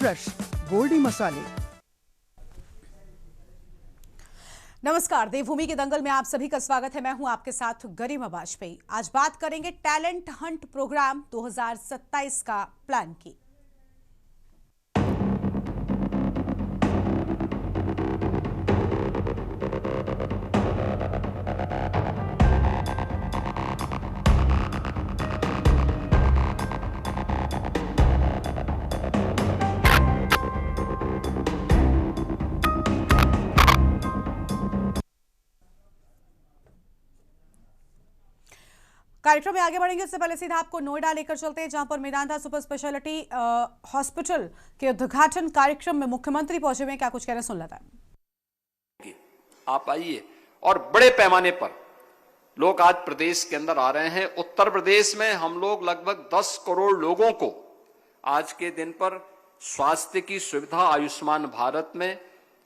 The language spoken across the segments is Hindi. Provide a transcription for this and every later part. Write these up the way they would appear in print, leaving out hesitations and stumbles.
फ्रेश गोल्डी मसाले। नमस्कार, देवभूमि के दंगल में आप सभी का स्वागत है। मैं हूं आपके साथ गरिमा वाजपेयी। आज बात करेंगे टैलेंट हंट प्रोग्राम 2027 का प्लान की। कार्यक्रम में आगे बढ़ेंगे उससे पहले सीधा आपको नोएडा लेकर चलते हैं, जहां पर मेदांता सुपर स्पेशलिटी हॉस्पिटल के उद्घाटन कार्यक्रम में मुख्यमंत्री पहुंचे हुए हैं। क्या कुछ कह रहे हैं, सुन लेते हैं। आप आइए और बड़े पैमाने पर लोग आज प्रदेश के अंदर आ रहे हैं। उत्तर प्रदेश में हम लोग लगभग 10 करोड़ लोगों को आज के दिन पर स्वास्थ्य की सुविधा आयुष्मान भारत में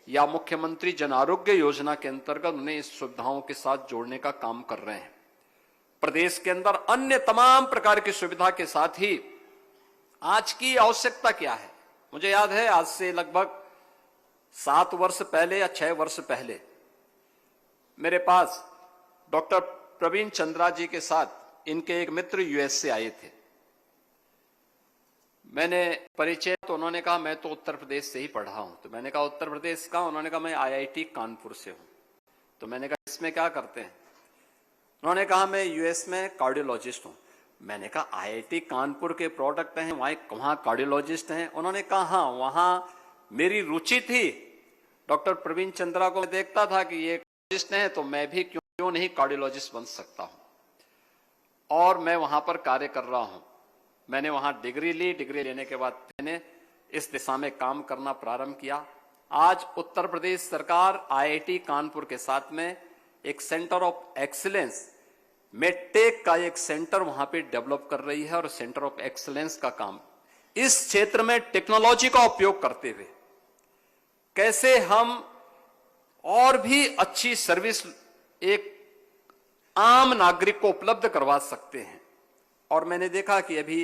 या मुख्यमंत्री जन आरोग्य योजना के अंतर्गत उन्हें इस सुविधाओं के साथ जोड़ने का काम कर रहे हैं। प्रदेश के अंदर अन्य तमाम प्रकार की सुविधा के साथ ही आज की आवश्यकता क्या है, मुझे याद है आज से लगभग 7 वर्ष पहले या 6 वर्ष पहले मेरे पास डॉक्टर प्रवीण चंद्रा जी के साथ इनके एक मित्र यूएस से आए थे। मैंने परिचय तो उन्होंने कहा मैं तो उत्तर प्रदेश से ही पढ़ा हूं। तो मैंने कहा उत्तर प्रदेश का? उन्होंने कहा मैं आईआईटी कानपुर से हूं। तो मैंने कहा इसमें क्या करते हैं? उन्होंने कहा मैं यूएस में कार्डियोलॉजिस्ट हूं। मैंने कहा आईआईटी कानपुर के प्रोडक्ट हैं, वहां कार्डियोलॉजिस्ट हैं? उन्होंने कहा हाँ, वहां मेरी रुचि थी। डॉक्टर प्रवीण चंद्रा को मैं देखता था कि ये कार्डियोलॉजिस्ट हैं, तो मैं भी क्यों नहीं कार्डियोलॉजिस्ट बन सकता हूं। और मैं वहां पर कार्य कर रहा हूं। मैंने वहां डिग्री ली। डिग्री लेने के बाद मैंने इस दिशा में काम करना प्रारंभ किया। आज उत्तर प्रदेश सरकार आईआईटी कानपुर के साथ में एक सेंटर ऑफ एक्सीलेंस, मेडटेक का एक सेंटर वहां पे डेवलप कर रही है। और सेंटर ऑफ एक्सीलेंस का काम इस क्षेत्र में टेक्नोलॉजी का उपयोग करते हुए कैसे हम और भी अच्छी सर्विस एक आम नागरिक को उपलब्ध करवा सकते हैं। और मैंने देखा कि अभी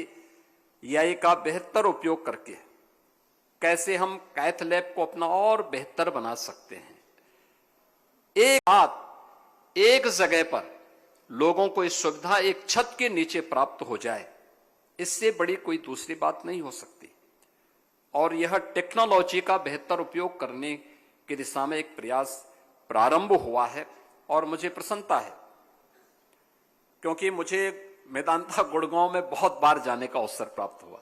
एआई का बेहतर उपयोग करके कैसे हम कैथ लैब को अपना और बेहतर बना सकते हैं। एक बात, एक जगह पर लोगों को इस सुविधा एक छत के नीचे प्राप्त हो जाए, इससे बड़ी कोई दूसरी बात नहीं हो सकती। और यह टेक्नोलॉजी का बेहतर उपयोग करने की दिशा में एक प्रयास प्रारंभ हुआ है। और मुझे प्रसन्नता है क्योंकि मुझे मेदांता गुड़गांव में बहुत बार जाने का अवसर प्राप्त हुआ।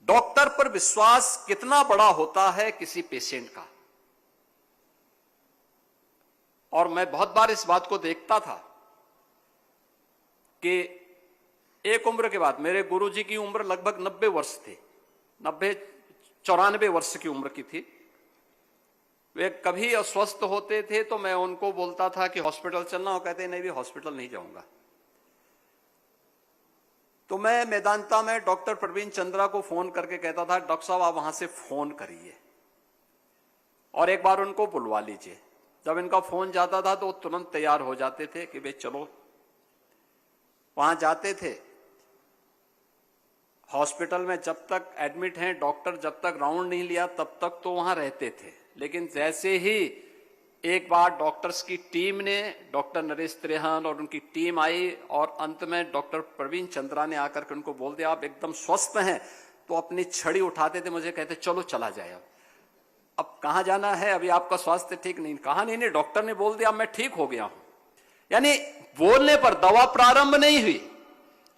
डॉक्टर पर विश्वास कितना बड़ा होता है किसी पेशेंट का। और मैं बहुत बार इस बात को देखता था कि एक उम्र के बाद, मेरे गुरुजी की उम्र लगभग 90 वर्ष थी, 94 वर्ष की उम्र की थी। वे कभी अस्वस्थ होते थे तो मैं उनको बोलता था कि हॉस्पिटल चलना, वो कहते नहीं भी हॉस्पिटल नहीं जाऊंगा। तो मैं मेदांता में डॉक्टर प्रवीण चंद्रा को फोन करके कहता था डॉक्टर साहब आप वहां से फोन करिए और एक बार उनको बुलवा लीजिए। जब इनका फोन जाता था तो वो तुरंत तैयार हो जाते थे कि भाई चलो। वहां जाते थे, हॉस्पिटल में जब तक एडमिट हैं, डॉक्टर जब तक राउंड नहीं लिया तब तक तो वहां रहते थे। लेकिन जैसे ही एक बार डॉक्टर्स की टीम ने, डॉक्टर नरेश त्रेहन और उनकी टीम आई और अंत में डॉक्टर प्रवीण चंद्रा ने आकर के उनको बोल दिया आप एकदम स्वस्थ हैं, तो अपनी छड़ी उठाते थे, मुझे कहते चलो चला जाए। अब कहां जाना है, अभी आपका स्वास्थ्य ठीक नहीं। कहा नहीं, डॉक्टर ने बोल दिया मैं ठीक हो गया हूं। यानी बोलने पर दवा प्रारंभ नहीं हुई,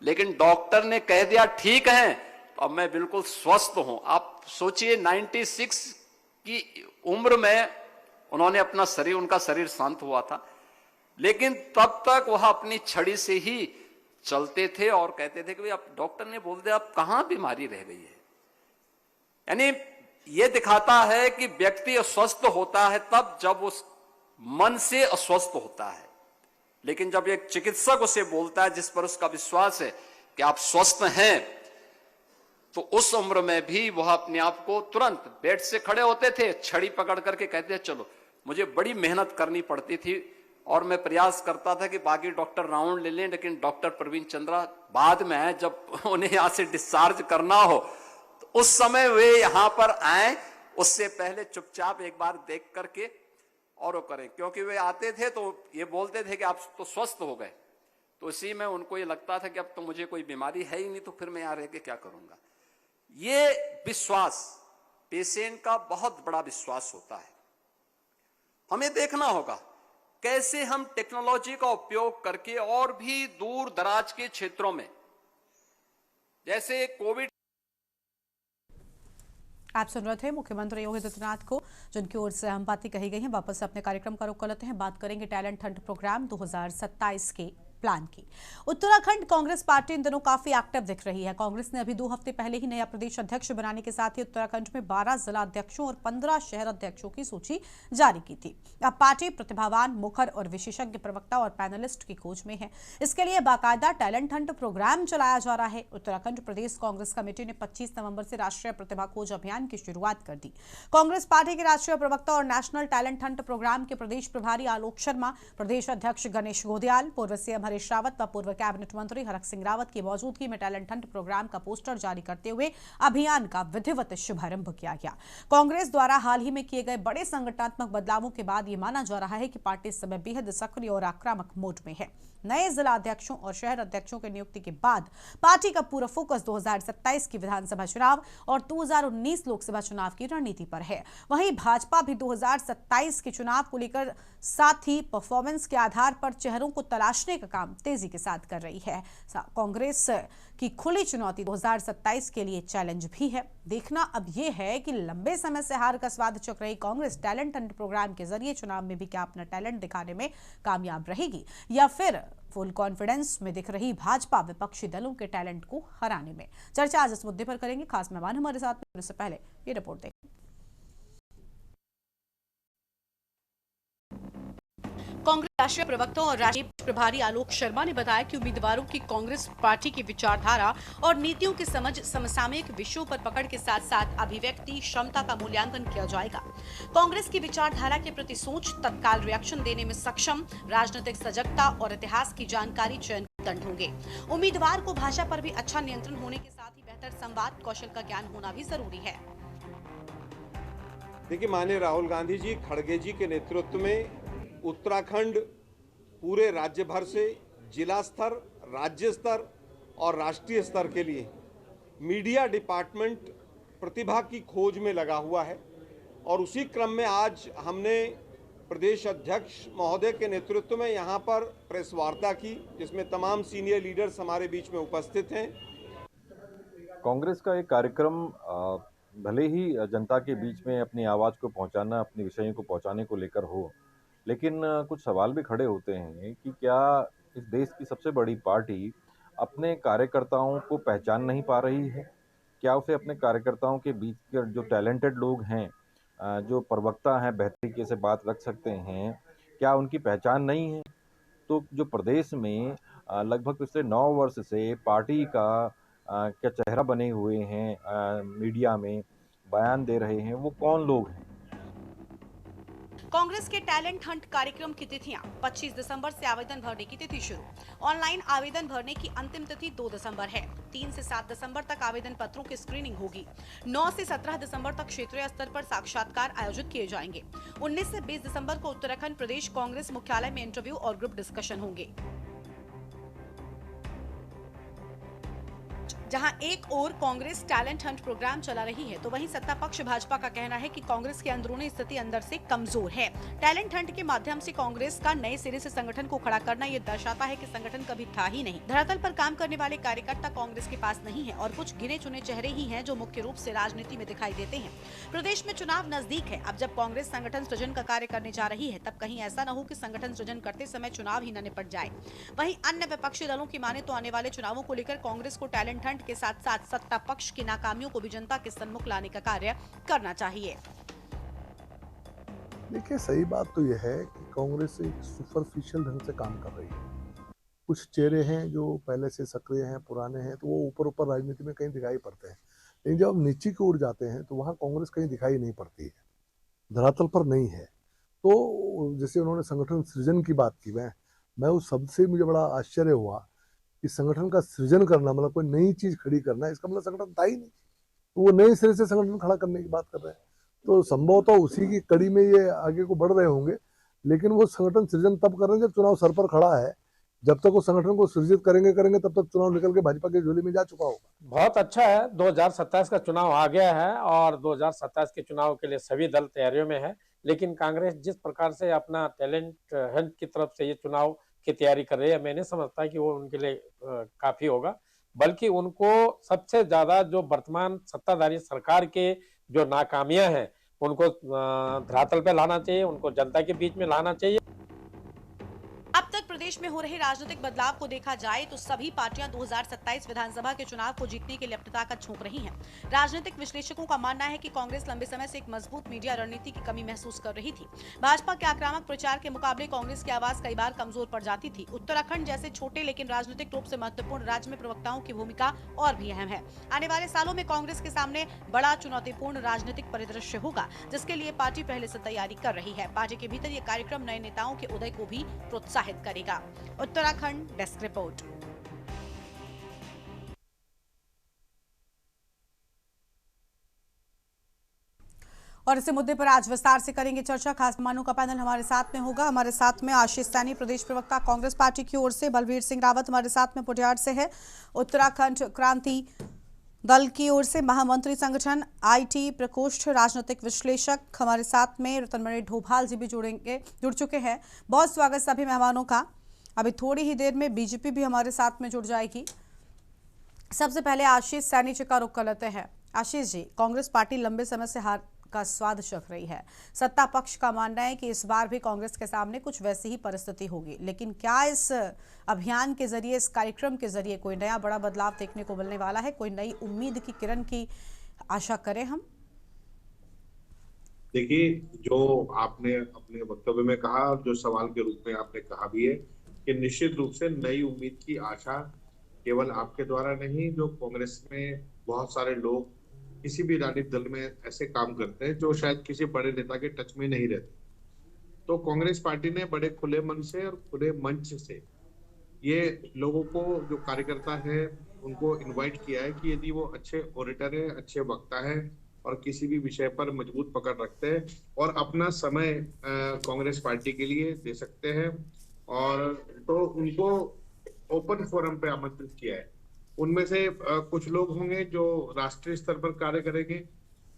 लेकिन डॉक्टर ने कह दिया ठीक है, तो अब मैं बिल्कुल स्वस्थ हूं। आप सोचिए 96 की उम्र में उन्होंने अपना शरीर, उनका शरीर शांत हुआ था, लेकिन तब तक वह अपनी छड़ी से ही चलते थे और कहते थे कि भाई अब डॉक्टर ने बोल दिया अब कहां बीमारी रह गई है। यानी यह दिखाता है कि व्यक्ति अस्वस्थ होता है तब जब उस मन से अस्वस्थ होता है, लेकिन जब एक चिकित्सक उसे बोलता है जिस पर उसका विश्वास है कि आप स्वस्थ हैं, तो उस उम्र में भी वह अपने आप को तुरंत बेड से खड़े होते थे, छड़ी पकड़ करके कहते थे चलो। मुझे बड़ी मेहनत करनी पड़ती थी और मैं प्रयास करता था कि बाकी डॉक्टर राउंड ले लें, लेकिन डॉक्टर प्रवीण चंद्रा बाद में आए, जब उन्हें यहां से डिस्चार्ज करना हो तो उस समय वे यहां पर आए, उससे पहले चुपचाप एक बार देख करके और वो करें, क्योंकि वे आते थे तो ये बोलते थे कि आप तो स्वस्थ हो गए, तो इसी में उनको ये लगता था कि अब तो मुझे कोई बीमारी है ही नहीं, तो फिर मैं यहां रह के क्या करूंगा। ये विश्वास पेशेंट का बहुत बड़ा विश्वास होता है। हमें देखना होगा कैसे हम टेक्नोलॉजी का उपयोग करके और भी दूर दराज के क्षेत्रों में, जैसे कोविड। आप सुन रहे थे मुख्यमंत्री योगी आदित्यनाथ को, जिनकी ओर से हम बातें कही गई हैं। वापस से अपने कार्यक्रम का रुख कर लेते हैं, बात करेंगे टैलेंट हंट प्रोग्राम 2027 के प्लान की। उत्तराखंड कांग्रेस पार्टी इन दिनों काफी एक्टिव दिख रही है। कांग्रेस ने अभी 2 हफ्ते पहले ही नया प्रदेश अध्यक्ष बनाने के साथ ही उत्तराखंड में 12 जिला अध्यक्षों और 15 शहर अध्यक्षों की सूची जारी की थी। अब पार्टी प्रतिभावान, मुखर और विशेषज्ञ प्रवक्ता और पैनलिस्ट की खोज में है। इसके लिए बाकायदा टैलेंट हंट प्रोग्राम चलाया जा रहा है। उत्तराखंड प्रदेश कांग्रेस कमेटी ने 25 नवंबर से राष्ट्रीय प्रतिभा खोज अभियान की शुरुआत कर दी। कांग्रेस पार्टी के राष्ट्रीय प्रवक्ता और नेशनल टैलेंट हंट प्रोग्राम के प्रदेश प्रभारी आलोक शर्मा, प्रदेश अध्यक्ष गणेश गोदियाल, पूर्व सीएम हरीश रावत व पूर्व कैबिनेट मंत्री हरक सिंह रावत की मौजूदगी में टैलेंट हंट प्रोग्राम का पोस्टर जारी करते हुए अभियान का विधिवत शुभारंभ किया गया। कांग्रेस द्वारा हाल ही में किए गए बड़े संगठनात्मक बदलावों के बाद यह माना जा रहा है कि पार्टी इस समय बेहद सक्रिय और आक्रामक मोड में है। नए जिला अध्यक्षों और शहर अध्यक्षों की नियुक्ति के बाद पार्टी का पूरा फोकस 2027 की विधानसभा चुनाव और 2019 लोकसभा चुनाव की रणनीति पर है। वहीं भाजपा भी 2027 के चुनाव को लेकर साथ ही परफॉर्मेंस के आधार पर चेहरों को तलाशने का काम तेजी के साथ कर रही है। कांग्रेस की खुली चुनौती 2027 के लिए चैलेंज भी है। देखना अब यह है कि लंबे समय से हार का स्वाद चख रही कांग्रेस टैलेंट हंट प्रोग्राम के जरिए चुनाव में भी क्या अपना टैलेंट दिखाने में कामयाब रहेगी, या फिर फुल कॉन्फिडेंस में दिख रही भाजपा विपक्षी दलों के टैलेंट को हराने में। चर्चा आज इस मुद्दे पर करेंगे। खास मेहमान हमारे साथ में, इससे पहले ये रिपोर्ट देखें। कांग्रेस राष्ट्रीय प्रवक्ता और राष्ट्रीय प्रभारी आलोक शर्मा ने बताया कि उम्मीदवारों की कांग्रेस पार्टी की विचारधारा और नीतियों की समझ, समसामयिक विषयों पर पकड़ के साथ साथ अभिव्यक्ति क्षमता का मूल्यांकन किया जाएगा। कांग्रेस की विचारधारा के प्रति सोच, तत्काल रिएक्शन देने में सक्षम, राजनीतिक सजगता और इतिहास की जानकारी चयन दंड होंगे। उम्मीदवार को भाषा पर भी अच्छा नियंत्रण होने के साथ ही बेहतर संवाद कौशल का ज्ञान होना भी जरूरी है। देखिए, माननीय राहुल गांधी जी, खड़गे जी के नेतृत्व में उत्तराखंड पूरे राज्य भर से जिला स्तर, राज्य स्तर और राष्ट्रीय स्तर के लिए मीडिया डिपार्टमेंट प्रतिभा की खोज में लगा हुआ है। और उसी क्रम में आज हमने प्रदेश अध्यक्ष महोदय के नेतृत्व में यहाँ पर प्रेस वार्ता की, जिसमें तमाम सीनियर लीडर्स हमारे बीच में उपस्थित हैं। कांग्रेस का एक कार्यक्रम भले ही जनता के बीच में अपनी आवाज़ को पहुंचाना, अपने विषयों को पहुंचाने को लेकर हो, लेकिन कुछ सवाल भी खड़े होते हैं कि क्या इस देश की सबसे बड़ी पार्टी अपने कार्यकर्ताओं को पहचान नहीं पा रही है? क्या उसे अपने कार्यकर्ताओं के बीच के जो टैलेंटेड लोग हैं, जो प्रवक्ता हैं, बेहतर तरीके से बात रख सकते हैं, क्या उनकी पहचान नहीं है? तो जो प्रदेश में लगभग पिछले 9 वर्ष से पार्टी का क्या चेहरा बने हुए हैं, मीडिया में बयान दे रहे हैं, वो कौन लोग हैं? कांग्रेस के टैलेंट हंट कार्यक्रम की तिथियां 25 दिसंबर से आवेदन भरने की तिथि शुरू। ऑनलाइन आवेदन भरने की अंतिम तिथि 2 दिसंबर है। 3 से 7 दिसंबर तक आवेदन पत्रों की स्क्रीनिंग होगी। 9 से 17 दिसंबर तक क्षेत्रीय स्तर पर साक्षात्कार आयोजित किए जाएंगे। 19 से 20 दिसंबर को उत्तराखंड प्रदेश कांग्रेस मुख्यालय में इंटरव्यू और ग्रुप डिस्कशन होंगे। जहां एक ओर कांग्रेस टैलेंट हंट प्रोग्राम चला रही है, तो वहीं सत्ता पक्ष भाजपा का कहना है कि कांग्रेस की अंदरूनी स्थिति अंदर से कमजोर है। टैलेंट हंट के माध्यम से कांग्रेस का नए सिरे से संगठन को खड़ा करना ये दर्शाता है कि संगठन कभी था ही नहीं। धरातल पर काम करने वाले कार्यकर्ता कांग्रेस के पास नहीं है और कुछ गिने चुने चेहरे ही हैं जो मुख्य रूप से राजनीति में दिखाई देते हैं। प्रदेश में चुनाव नजदीक है। अब जब कांग्रेस संगठन सृजन का कार्य करने जा रही है, तब कहीं ऐसा न हो कि संगठन सृजन करते समय चुनाव ही न निपट जाए। वहीं अन्य विपक्षी दलों की माने तो आने वाले चुनावों को लेकर कांग्रेस को टैलेंट हंट के साथ साथ सत्ता पक्ष की नाकामियों को भी जनता के सम्मुख लाने का कार्य करना चाहिए। देखिए, सही बात तो यह है कि कांग्रेस एक सुपरफिशियल ढंग से काम कर रही है। कुछ चेहरे हैं जो पहले से सक्रिय हैं, पुराने हैं, तो वो ऊपर ऊपर राजनीति में कहीं दिखाई पड़ते हैं, लेकिन जब हम नीचे की ओर जाते हैं तो वहाँ कांग्रेस कहीं दिखाई नहीं पड़ती है, धरातल पर नहीं है। तो जैसे उन्होंने संगठन सृजन की बात की, मैं उस शब्द से मुझे बड़ा आश्चर्य हुआ कि संगठन का सृजन करना मतलब कोई नई चीज खड़ी करना, इसका मतलब संगठन था ही नहीं। तो वो नए सिरे से संगठन खड़ा करने की बात कर रहे हैं। तो संभवतः उसी की कड़ी में ये आगे को बढ़ रहे होंगे, लेकिन वो संगठन सृजन तब कर रहे हैं जब चुनाव सर पर खड़ा है। जब तक वो संगठन को सृजित करेंगे तब तक चुनाव निकल के भाजपा की झोली में जा चुका होगा। बहुत अच्छा है, 2027 का चुनाव आ गया है और 2027 के चुनाव के लिए सभी दल तैयारियों में है। लेकिन कांग्रेस जिस प्रकार से अपना टैलेंट हंट की तरफ से ये चुनाव की तैयारी कर रही है, मैं नहीं समझता कि वो उनके लिए काफी होगा, बल्कि उनको सबसे ज्यादा जो वर्तमान सत्ताधारी सरकार के जो नाकामियां हैं उनको धरातल पे लाना चाहिए, उनको जनता के बीच में लाना चाहिए। अब तक प्रदेश में हो रहे राजनीतिक बदलाव को देखा जाए तो सभी पार्टियां 2027 विधानसभा के चुनाव को जीतने के लिए अपनी ताकत झोंक रही हैं। राजनीतिक विश्लेषकों का मानना है कि कांग्रेस लंबे समय से एक मजबूत मीडिया रणनीति की कमी महसूस कर रही थी। भाजपा के आक्रामक प्रचार के मुकाबले कांग्रेस की आवाज कई बार कमजोर पड़ जाती थी। उत्तराखंड जैसे छोटे लेकिन राजनीतिक रूप से महत्वपूर्ण राज्य में प्रवक्ताओं की भूमिका और भी अहम है। आने वाले सालों में कांग्रेस के सामने बड़ा चुनौतीपूर्ण राजनीतिक परिदृश्य होगा, जिसके लिए पार्टी पहले से तैयारी कर रही है। पार्टी के भीतर ये कार्यक्रम नए नेताओं के उदय को भी प्रोत्साहित करेगा। Uttarakhand desk report. और इसी मुद्दे पर आज विस्तार से करेंगे चर्चा। खास मेहमानों का पैनल हमारे साथ में होगा। हमारे साथ में आशीष सैनी, प्रदेश प्रवक्ता कांग्रेस पार्टी की ओर से, बलवीर सिंह रावत हमारे साथ में पुटियार से है, उत्तराखंड क्रांति दल की ओर से महामंत्री संगठन आईटी प्रकोष्ठ राजनीतिक विश्लेषक हमारे साथ में रतनमणि ढोभाल जी भी जुड़ चुके हैं। बहुत स्वागत सभी मेहमानों का। अभी थोड़ी ही देर में बीजेपी भी हमारे साथ में जुड़ जाएगी। सबसे पहले आशीष सैनी जी का रुख कर लेते हैं। आशीष जी, कांग्रेस पार्टी लंबे समय से हार का स्वाद चख रही है। सत्ता पक्ष का मानना है कि इस बार भी कांग्रेस के सामने कुछ वैसी ही परिस्थिति होगी, लेकिन क्या इस अभियान के जरिए, इस कार्यक्रम के जरिए कोई नया बड़ा बदलाव देखने को मिलने वाला है? कोई नई उम्मीद की किरण की आशा करें हम? देखिए, जो आपने अपने वक्तव्य में कहा और जो सवाल के रूप में आपने कहा भी है कि निश्चित रूप से नई उम्मीद की आशा केवल आपके द्वारा नहीं, जो कांग्रेस में बहुत सारे लोग किसी भी राजनीतिक दल में ऐसे काम करते हैं जो शायद किसी बड़े नेता के टच में नहीं रहते। तो कांग्रेस पार्टी ने बड़े खुले मन से और खुले मंच से ये लोगों को, जो कार्यकर्ता है, उनको इनवाइट किया है कि यदि वो अच्छे ओरेटर है, अच्छे वक्ता है और किसी भी विषय पर मजबूत पकड़ रखते हैं और अपना समय कांग्रेस पार्टी के लिए दे सकते हैं, और तो उनको ओपन फोरम पे आमंत्रित किया है। उनमें से कुछ लोग होंगे जो राष्ट्रीय स्तर पर कार्य करेंगे,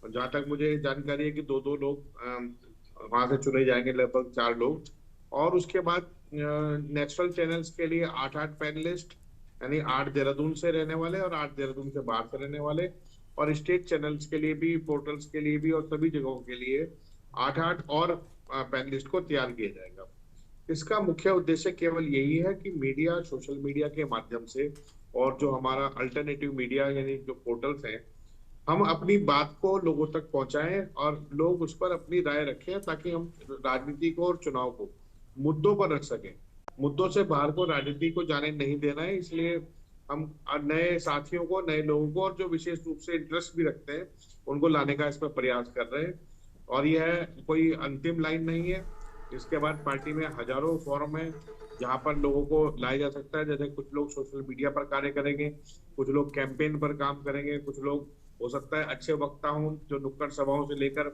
और जहां तक मुझे जानकारी है कि दो लोग वहां से चुने जाएंगे, लगभग 4 लोग। और उसके बाद नेशनल चैनल्स के लिए 8 पैनलिस्ट, यानी 8 देहरादून से रहने वाले और 8 देहरादून से बाहर से रहने वाले, और स्टेट चैनल्स के लिए भी, पोर्टल्स के लिए भी और सभी जगहों के लिए 8 और पैनलिस्ट को तैयार किया जाएगा। इसका मुख्य उद्देश्य केवल यही है कि मीडिया, सोशल मीडिया के माध्यम से और जो हमारा अल्टरनेटिव मीडिया यानी जो पोर्टल्स हैं, हम अपनी बात को लोगों तक पहुंचाएं और लोग उस पर अपनी राय रखें, ताकि हम राजनीति को और चुनाव को मुद्दों पर रख सकें। मुद्दों से बाहर को राजनीति को जाने नहीं देना है, इसलिए हम नए साथियों को, नए लोगों को, और जो विशेष रूप से इंटरेस्ट भी रखते हैं, उनको लाने का इसमें प्रयास कर रहे हैं। और यह कोई अंतिम लाइन नहीं है। इसके बाद पार्टी में हजारों फोरम है जहां पर लोगों को लाया जा सकता है। जैसे कुछ लोग सोशल मीडिया पर कार्य करेंगे, कुछ लोग कैंपेन पर काम करेंगे, कुछ लोग हो सकता है अच्छे वक्ता हों जो नुक्कड़ सभाओं से लेकर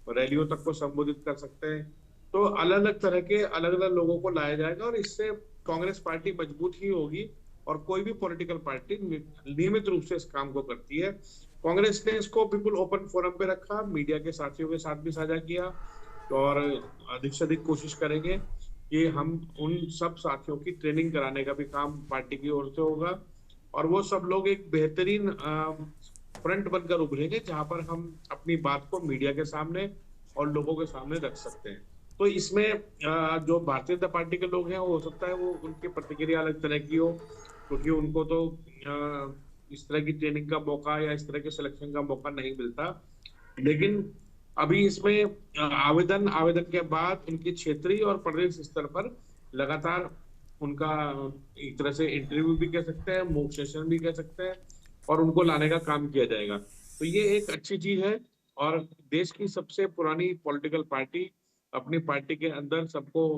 रैलियों तक को संबोधित कर सकते हैं। तो अलग अलग तरह के अलग अलग लोगों को लाया जाएगा, और इससे कांग्रेस पार्टी मजबूत ही होगी। और कोई भी पॉलिटिकल पार्टी नियमित रूप से इस काम को करती है। कांग्रेस ने इसको बिल्कुल ओपन फोरम पे रखा, मीडिया के साथियों के साथ भी साझा किया, और अधिक से अधिक कोशिश करेंगे कि हम उन सब साथियों की ट्रेनिंग कराने का भी काम पार्टी की ओर से होगा, और वो सब लोग एक बेहतरीन फ्रंट बनकर उभरेंगे जहां पर हम अपनी बात को मीडिया के सामने और लोगों के सामने रख सकते हैं। तो इसमें जो भारतीय जनता पार्टी के लोग हैं, हो सकता है वो उनकी प्रतिक्रिया अलग तरह की हो, क्योंकि उनको तो इस तरह की ट्रेनिंग का मौका या इस तरह के सिलेक्शन का मौका नहीं मिलता। लेकिन अभी इसमें आवेदन के बाद उनकी क्षेत्रीय और प्रदेश स्तर पर लगातार उनका एक तरह से इंटरव्यू भी कह सकते हैं, मॉक सेशन भी कह सकते हैं, और उनको लाने का काम किया जाएगा। तो ये एक अच्छी चीज है, और देश की सबसे पुरानी पॉलिटिकल पार्टी अपनी पार्टी के अंदर सबको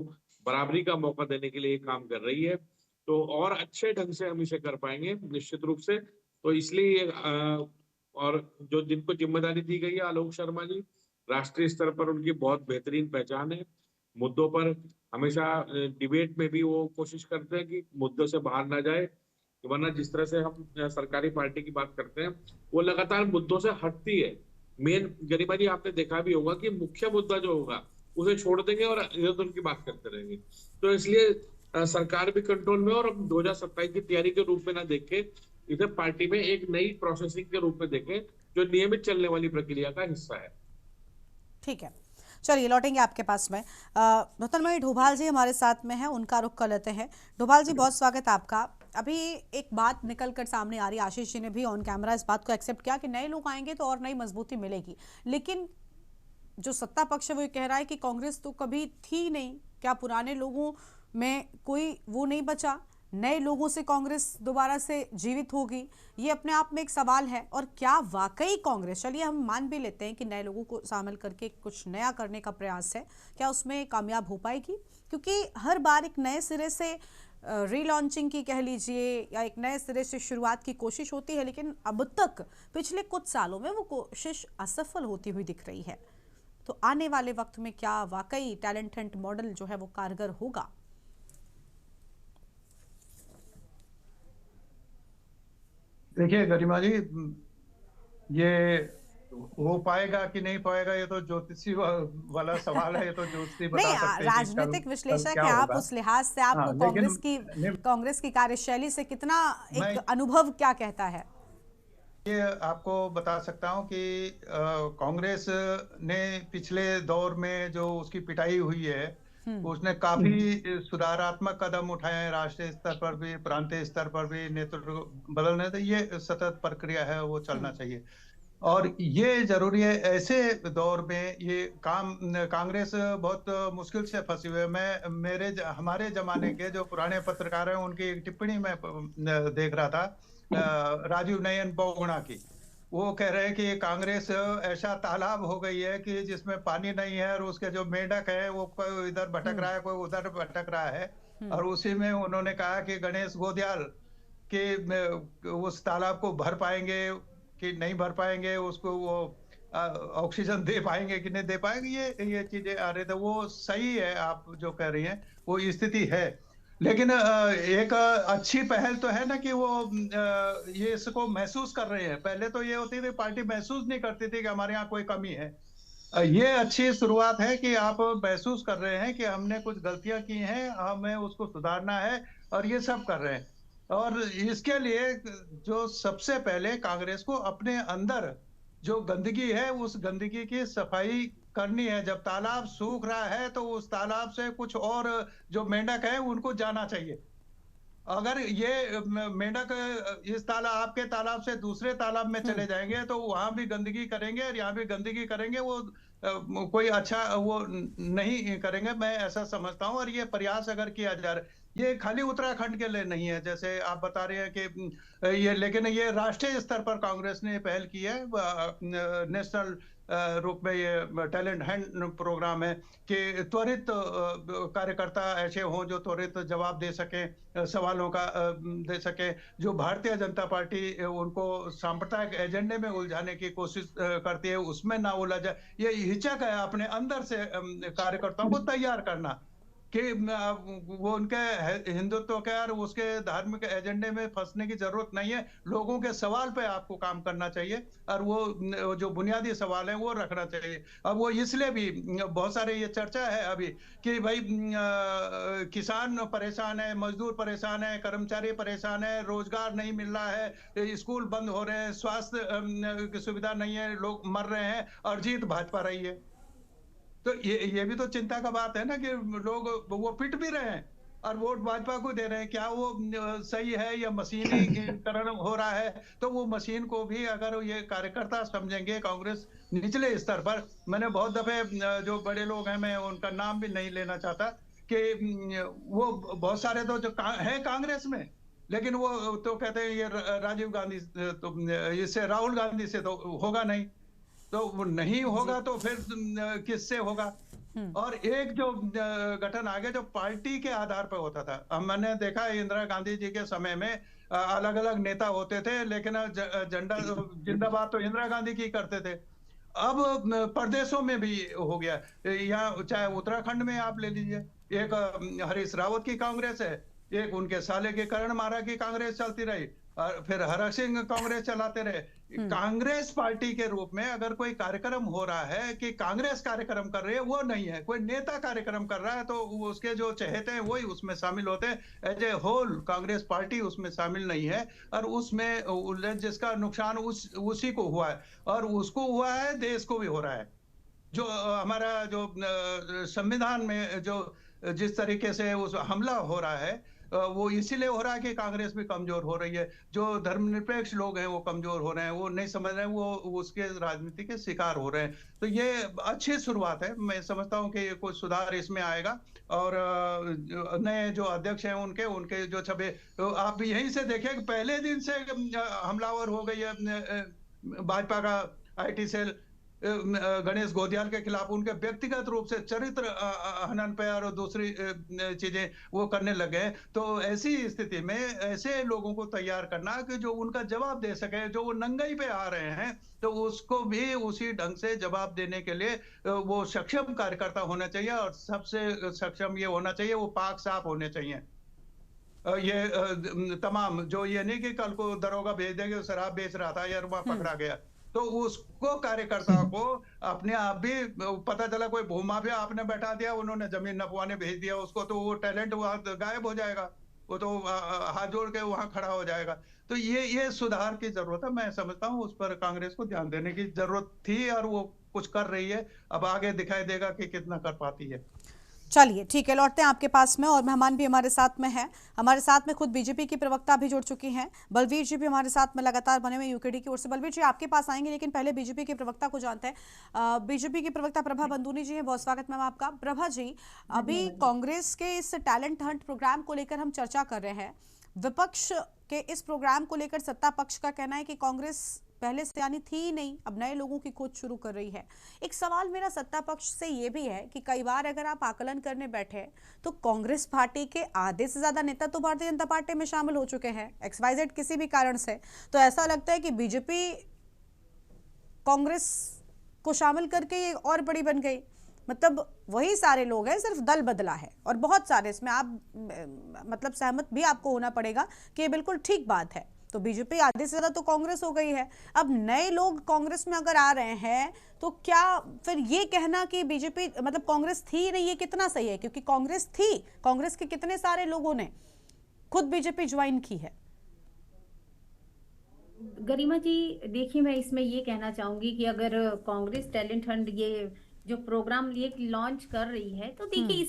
बराबरी का मौका देने के लिए काम कर रही है। तो और अच्छे ढंग से हम इसे कर पाएंगे निश्चित रूप से। तो इसलिए और जो जिनको जिम्मेदारी दी गई है आलोक शर्मा जी, राष्ट्रीय स्तर पर उनकी बहुत बेहतरीन पहचान है। मुद्दों पर हमेशा डिबेट में भी वो कोशिश करते हैं कि मुद्दों से बाहर ना जाए, वरना जिस तरह से हम सरकारी पार्टी की बात करते हैं वो लगातार मुद्दों से हटती है। मेन गरिमा जी आपने देखा भी होगा कि मुख्य मुद्दा जो होगा उसे छोड़ देंगे और इधर उधर की बात करते रहेंगे। तो इसलिए सरकार भी कंट्रोल में, और हम 2027 की तैयारी के रूप में ना देख के इसे पार्टी में एक नई प्रोसेसिंग के रूप में देखें जो नियमित चलने वाली प्रक्रिया का हिस्सा है। ठीक है, चलिए लौटेंगे आपके पास में। रतनमयी डोभाल जी हमारे साथ में है, उनका रुख कर लेते हैं। डोभाल जी बहुत स्वागत है आपका। अभी एक बात निकल कर सामने आ रही है, आशीष जी ने भी ऑन कैमरा इस बात को एक्सेप्ट किया कि नए लोग आएंगे तो और नई मजबूती मिलेगी, लेकिन जो सत्ता पक्ष है वो ये कह रहा है कि कांग्रेस तो कभी थी नहीं, क्या पुराने लोगों में कोई वो नहीं बचा, नए लोगों से कांग्रेस दोबारा से जीवित होगी? ये अपने आप में एक सवाल है। और क्या वाकई कांग्रेस, चलिए हम मान भी लेते हैं कि नए लोगों को शामिल करके कुछ नया करने का प्रयास है, क्या उसमें कामयाब हो पाएगी? क्योंकि हर बार एक नए सिरे से रीलॉन्चिंग की कह लीजिए या एक नए सिरे से शुरुआत की कोशिश होती है, लेकिन अब तक पिछले कुछ सालों में वो कोशिश असफल होती हुई दिख रही है। तो आने वाले वक्त में क्या वाकई टैलेंट हंट मॉडल जो है वो कारगर होगा? देखिए गरिमा जी, ये हो पाएगा कि नहीं पाएगा ये तो ज्योतिषी वाला सवाल है, ये तो ज्योतिषी बता सकते हैं। राजनीतिक विश्लेषक हैं आप, उस लिहाज से आपको कांग्रेस की कार्यशैली से कितना एक अनुभव क्या कहता है? ये आपको बता सकता हूं कि कांग्रेस ने पिछले दौर में जो उसकी पिटाई हुई है उसने काफी सुधारात्मक कदम उठाए हैं, राष्ट्रीय स्तर पर भी, प्रांतीय स्तर पर भी नेतृत्व बदलने। तो ये सतत प्रक्रिया है, वो चलना चाहिए और ये जरूरी है। ऐसे दौर में ये कांग्रेस बहुत मुश्किल से फंसी हुई है। मैं हमारे जमाने के जो पुराने पत्रकार हैं उनकी एक टिप्पणी में देख रहा था, राजीव नयन बोगड़ा की। वो कह रहे हैं कि कांग्रेस ऐसा तालाब हो गई है कि जिसमें पानी नहीं है और उसके जो मेंढक है वो कोई इधर भटक रहा है, कोई उधर भटक रहा है। और उसी में उन्होंने कहा कि गणेश गोदियाल कि उस तालाब को भर पाएंगे कि नहीं भर पाएंगे, उसको वो ऑक्सीजन दे पाएंगे कि नहीं दे पाएंगे, ये चीजें आ रही थी। वो सही है, आप जो कह रही हैं वो स्थिति है, लेकिन एक अच्छी पहल तो है ना कि वो ये इसको महसूस कर रहे हैं। पहले तो ये होती थी पार्टी महसूस नहीं करती थी कि हमारे यहाँ कोई कमी है। ये अच्छी शुरुआत है कि आप महसूस कर रहे हैं कि हमने कुछ गलतियां की हैं, हमें उसको सुधारना है और ये सब कर रहे हैं। और इसके लिए जो सबसे पहले कांग्रेस को अपने अंदर जो गंदगी है उस गंदगी की सफाई करनी है। जब तालाब सूख रहा है तो उस तालाब से कुछ और जो मेंढक है उनको जाना चाहिए। अगर ये मेंढक इस तालाब, आपके तालाब से दूसरे तालाब में चले जाएंगे तो वहां भी गंदगी करेंगे और यहाँ भी गंदगी करेंगे, वो कोई अच्छा वो नहीं करेंगे, मैं ऐसा समझता हूं। और ये प्रयास अगर किया जा रहा है, ये खाली उत्तराखंड के लिए नहीं है जैसे आप बता रहे हैं कि ये, लेकिन ये राष्ट्रीय स्तर पर कांग्रेस ने पहल की है। नेशनल रूप में ये टैलेंट हंट प्रोग्राम है कि त्वरित कार्यकर्ता ऐसे हों जो त्वरित जवाब दे सकें, सवालों का दे सके। जो भारतीय जनता पार्टी उनको सांप्रदायिक एजेंडे में उलझाने की कोशिश करती है उसमें ना उलझ, ये हिचक है अपने अंदर से कार्यकर्ताओं को तैयार करना कि वो उनके हिंदुत्व के और उसके धार्मिक एजेंडे में फंसने की जरूरत नहीं है। लोगों के सवाल पे आपको काम करना चाहिए और वो जो बुनियादी सवाल है वो रखना चाहिए। अब वो इसलिए भी बहुत सारे ये चर्चा है अभी कि भाई किसान परेशान है, मजदूर परेशान है, कर्मचारी परेशान है, रोजगार नहीं मिल रहा है, स्कूल बंद हो रहे हैं, स्वास्थ्य की सुविधा नहीं है, लोग मर रहे हैं और जीत भाजपा रही है। तो ये भी तो चिंता का बात है ना कि लोग वो पिट भी रहे हैं और वोट भाजपा को दे रहे हैं। क्या वो सही है या मशीनीकरण हो रहा है? तो वो मशीन को भी अगर ये कार्यकर्ता समझेंगे कांग्रेस निचले स्तर पर, मैंने बहुत दफे जो बड़े लोग हैं, मैं उनका नाम भी नहीं लेना चाहता, कि वो बहुत सारे तो जो है कांग्रेस में, लेकिन वो तो कहते हैं ये राजीव गांधी तो इससे, राहुल गांधी से तो होगा नहीं, तो वो नहीं होगा तो फिर किससे होगा? और एक जो गठन आगे जो पार्टी के आधार पर होता था, मैंने देखा इंदिरा गांधी जी के समय में अलग अलग नेता होते थे, लेकिन झंडा जिंदाबाद तो इंदिरा गांधी की करते थे। अब प्रदेशों में भी हो गया, या चाहे उत्तराखंड में आप ले लीजिए, एक हरीश रावत की कांग्रेस है, एक उनके साले के करण मारा की कांग्रेस चलती रही, और फिर हरक सिंह कांग्रेस चलाते रहे। कांग्रेस पार्टी के रूप में अगर कोई कार्यक्रम हो रहा है कि कांग्रेस कार्यक्रम कर रही है, वो नहीं है। कोई नेता कार्यक्रम कर रहा है तो उसके जो चहेते हैं वही उसमें शामिल होते हैं। As a whole Congress party उसमें शामिल नहीं है, और उसमें जिसका नुकसान उसी को हुआ है, और उसको हुआ है, देश को भी हो रहा है। जो हमारा जो संविधान में जो जिस तरीके से उस हमला हो रहा है, वो इसीलिए हो रहा है कि कांग्रेस भी कमजोर हो रही है। जो धर्मनिरपेक्ष लोग हैं वो कमजोर हो रहे हैं, वो नहीं समझ रहे हैं, वो उसके राजनीति के शिकार हो रहे हैं। तो ये अच्छी शुरुआत है, मैं समझता हूँ कि कुछ सुधार इसमें आएगा। और नए जो अध्यक्ष हैं उनके जो छवि, आप यहीं से देखिए कि पहले दिन से हमलावर हो गई है भाजपा का आईटी सेल गणेश गोदियाल के खिलाफ। उनके व्यक्तिगत रूप से चरित्र हनन पे और दूसरी चीजें वो करने लगे। तो ऐसी स्थिति में ऐसे लोगों को तैयार करना कि जो उनका जवाब दे सके, जो वो नंगाई पे आ रहे हैं, तो उसको भी उसी ढंग से जवाब देने के लिए वो सक्षम कार्यकर्ता होना चाहिए, और सबसे सक्षम ये होना चाहिए, वो पाक साफ होने चाहिए। ये तमाम जो ये नहीं कि कल को दरोगा भेज देंगे शराब बेच रहा था या वहां पकड़ा गया, तो उसको कार्यकर्ता को अपने आप भी पता चला कोई भूमाफिया आपने बैठा दिया, उन्होंने जमीन नपवाने भेज दिया उसको, तो वो टैलेंट वहां गायब हो जाएगा, वो तो हाथ जोड़ के वहां खड़ा हो जाएगा। तो ये सुधार की जरूरत है। मैं समझता हूँ उस पर कांग्रेस को ध्यान देने की जरूरत थी, और वो कुछ कर रही है। अब आगे दिखाई देगा कि कितना कर पाती है। चलिए ठीक है, लौटते हैं आपके पास में, और मेहमान भी हमारे साथ में हैं। हमारे साथ में खुद बीजेपी की प्रवक्ता भी जुड़ चुकी हैं, बलवीर जी भी हमारे साथ में लगातार बने हुए यूकेडी की ओर से। बलवीर जी आपके पास आएंगे, लेकिन पहले बीजेपी के प्रवक्ता को जानते हैं। बीजेपी की प्रवक्ता प्रभा बंदूनी जी हैं, बहुत स्वागत मैम आपका। प्रभा जी, अभी कांग्रेस के इस टैलेंट हंट प्रोग्राम को लेकर हम चर्चा कर रहे हैं। विपक्ष के इस प्रोग्राम को लेकर सत्ता पक्ष का कहना है कि कांग्रेस पहले से यानी थी ही नहीं, अब नए लोगों की खोज शुरू कर रही है। एक सवाल मेरा सत्ता पक्ष से ये भी है कि कई बार अगर आप आकलन करने बैठे तो कांग्रेस पार्टी के आधे से ज्यादा नेता तो भारतीय जनता पार्टी में शामिल हो चुके हैं, XYZ किसी भी कारण से। तो ऐसा लगता है कि बीजेपी कांग्रेस को शामिल करके ये और बड़ी बन गई। मतलब वही सारे लोग हैं, सिर्फ दल बदला है, और बहुत सारे इसमें आप मतलब सहमत भी आपको होना पड़ेगा कि ये बिल्कुल ठीक बात है। तो बीजेपी आधे से ज्यादा तो कांग्रेस हो गई है, अब नए लोग कांग्रेस में अगर आ रहे हैं तो क्या फिर ये कहना कि बीजेपी मतलब कांग्रेस थी नहीं, ये कितना सही है? क्योंकि कांग्रेस थी, कांग्रेस के कितने सारे लोगों ने खुद बीजेपी ज्वाइन की है। गरिमा जी देखिए, मैं इसमें ये कहना चाहूंगी कि अगर कांग्रेस टैलेंट हंट ये जो प्रोग्राम लिए लॉन्च कर रही है, तो देखिए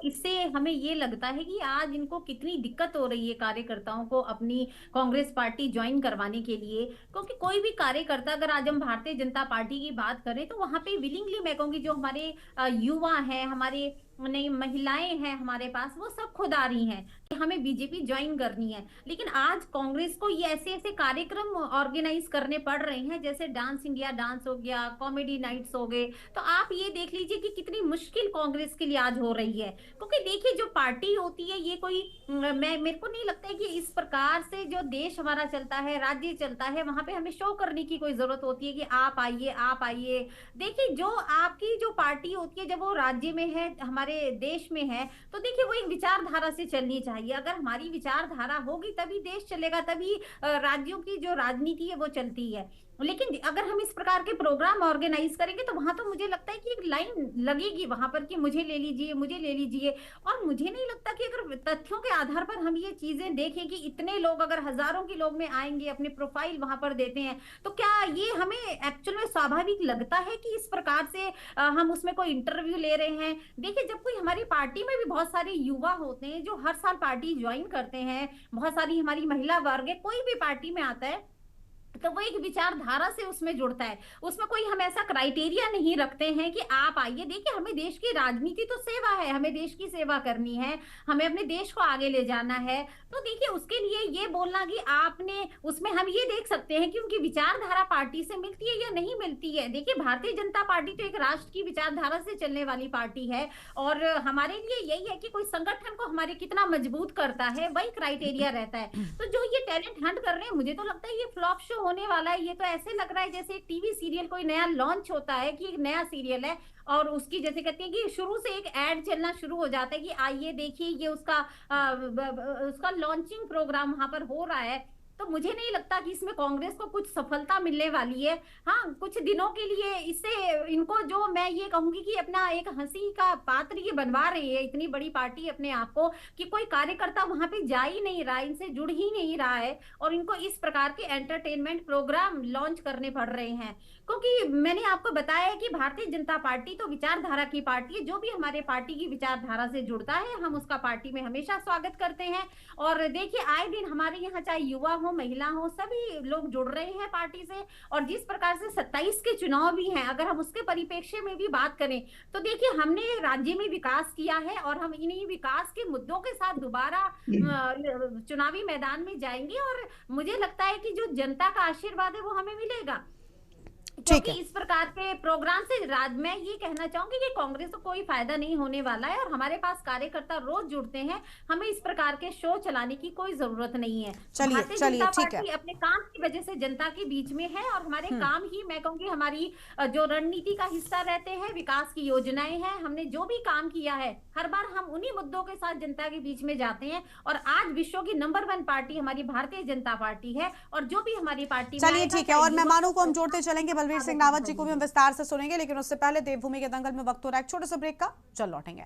इससे हमें ये लगता है कि आज इनको कितनी दिक्कत हो रही है कार्यकर्ताओं को अपनी कांग्रेस पार्टी ज्वाइन करवाने के लिए। क्योंकि कोई भी कार्यकर्ता, अगर आज हम भारतीय जनता पार्टी की बात करें तो वहां पे विलिंगली मैं कहूंगी जो हमारे युवा हैं, हमारे नई महिलाएं हैं हमारे पास, वो सब खुद आ रही हैं कि हमें बीजेपी ज्वाइन करनी है। लेकिन आज कांग्रेस को ये ऐसे ऐसे कार्यक्रम ऑर्गेनाइज करने पड़ रहे हैं, जैसे डांस इंडिया डांस हो गया, कॉमेडी नाइट्स हो गए। तो आप ये देख लीजिए कि कितनी मुश्किल कांग्रेस के लिए आज हो रही है। क्योंकि देखिए जो पार्टी होती है ये कोई मेरे को नहीं लगता है कि इस प्रकार से जो देश हमारा चलता है, राज्य चलता है, वहां पे हमें शो करने की कोई जरूरत होती है कि आप आइए आप आइए। देखिए जो आपकी जो पार्टी होती है जब वो राज्य में है, हमारे देश में है, तो देखिए वो एक विचारधारा से चलनी चाहिए। अगर हमारी विचारधारा होगी तभी देश चलेगा, तभी राज्यों की जो राजनीति है वो चलती है। लेकिन अगर हम इस प्रकार के प्रोग्राम ऑर्गेनाइज करेंगे तो वहां तो मुझे लगता है कि एक लाइन लगेगी वहां पर कि मुझे ले लीजिए मुझे ले लीजिए। और मुझे नहीं लगता कि अगर तथ्यों के आधार पर हम ये चीजें देखें कि इतने लोग अगर हजारों की लोग में आएंगे, अपने प्रोफाइल वहां पर देते हैं, तो क्या ये हमें एक्चुअल में स्वाभाविक लगता है कि इस प्रकार से हम उसमें कोई इंटरव्यू ले रहे हैं? देखिए जब कोई हमारी पार्टी में भी बहुत सारे युवा होते हैं जो हर साल पार्टी ज्वाइन करते हैं, बहुत सारी हमारी महिला वर्ग है, कोई भी पार्टी में आता है तो वो एक विचारधारा से उसमें जुड़ता है। उसमें कोई हम ऐसा क्राइटेरिया नहीं रखते हैं कि आप आइए। देखिए, हमें देश की राजनीति तो सेवा है, हमें देश की सेवा करनी है, हमें अपने देश को आगे ले जाना है। तो देखिए, उसके लिए ये बोलना कि आपने उसमें हम ये देख सकते हैं कि उनकी विचारधारा पार्टी से मिलती है या नहीं मिलती है। देखिए, भारतीय जनता पार्टी तो एक राष्ट्र की विचारधारा से चलने वाली पार्टी है, और हमारे लिए यही है कि कोई संगठन को हमारे कितना मजबूत करता है, वही क्राइटेरिया रहता है। तो जो ये टैलेंट हंट कर रहे हैं, मुझे तो लगता है ये फ्लॉप शो होने वाला है। ये तो ऐसे लग रहा है जैसे एक टीवी सीरियल कोई नया लॉन्च होता है, कि एक नया सीरियल है और उसकी जैसे कहते हैं कि शुरू से एक एड चलना शुरू हो जाता है कि आइए देखिए, ये उसका लॉन्चिंग प्रोग्राम वहां पर हो रहा है। तो मुझे नहीं लगता कि इसमें कांग्रेस को कुछ सफलता मिलने वाली है। हाँ, कुछ दिनों के लिए इससे इनको, जो मैं ये कहूंगी कि अपना एक हंसी का पात्र ये बनवा रही है इतनी बड़ी पार्टी अपने आप को, कि कोई कार्यकर्ता वहां पे जा ही नहीं रहा है, इनसे जुड़ ही नहीं रहा है, और इनको इस प्रकार के एंटरटेनमेंट प्रोग्राम लॉन्च करने पड़ रहे हैं। क्योंकि मैंने आपको बताया है कि भारतीय जनता पार्टी तो विचारधारा की पार्टी है। जो भी हमारे पार्टी की विचारधारा से जुड़ता है, हम उसका पार्टी में हमेशा स्वागत करते हैं। और देखिए, आए दिन हमारे यहाँ चाहे युवा हो, महिला हो, सभी लोग जुड़ रहे हैं पार्टी से। और जिस प्रकार से 27 के चुनाव भी हैं, अगर हम उसके परिप्रेक्ष्य में भी बात करें, तो देखिए, हमने राज्य में विकास किया है और हम इन्हीं विकास के मुद्दों के साथ दोबारा चुनावी मैदान में जाएंगे। और मुझे लगता है कि जो जनता का आशीर्वाद है वो हमें मिलेगा। क्योंकि इस प्रकार के प्रोग्राम से मैं ये कहना चाहूंगी कि कांग्रेस को कोई फायदा नहीं होने वाला है, और हमारे पास कार्यकर्ता रोज जुड़ते हैं। हमें इस प्रकार के शो चलाने की कोई जरूरत नहीं है। भारतीय जनता पार्टी अपने काम की वजह से जनता के बीच में है, और हमारे काम ही, मैं कहूंगी, हमारी जो रणनीति का हिस्सा रहते हैं। विकास की योजनाएं हैं, हमने जो भी काम किया है, हर बार हम उन्हीं मुद्दों के साथ जनता के बीच में जाते हैं। और आज विश्व की नंबर 1 पार्टी हमारी भारतीय जनता पार्टी है, और जो भी हमारी पार्टी, चलिए ठीक है, और मेहमानों को हम जोड़ते चलेंगे। बलवीर सिंह रावत जी को भी हम विस्तार से सुनेंगे, लेकिन उससे पहले देवभूमि के दंगल में वक्त हो रहा है एक छोटे से ब्रेक का। चल लौटेंगे।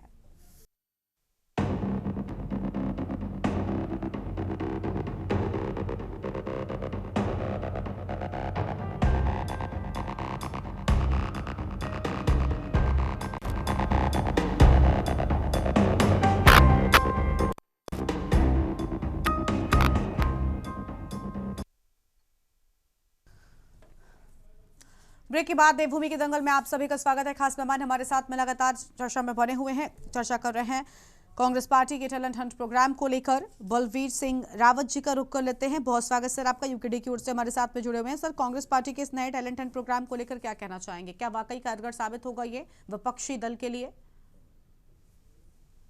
ब्रेक के बाद देवभूमि के दंगल में आप सभी का स्वागत है। खास मेहमान हमारे साथ में लगातार चर्चा में बने हुए हैं, चर्चा कर रहे हैं कांग्रेस पार्टी के टैलेंट हंट प्रोग्राम को लेकर। बलवीर सिंह रावत जी का रुख कर लेते हैं। बहुत स्वागत सर आपका, यूकेडी की ओर से हमारे साथ में जुड़े हुए हैं। सर, कांग्रेस पार्टी के इस नए टैलेंट हंट प्रोग्राम को लेकर क्या कहना चाहेंगे? क्या वाकई कारगर साबित होगा ये विपक्षी दल के लिए?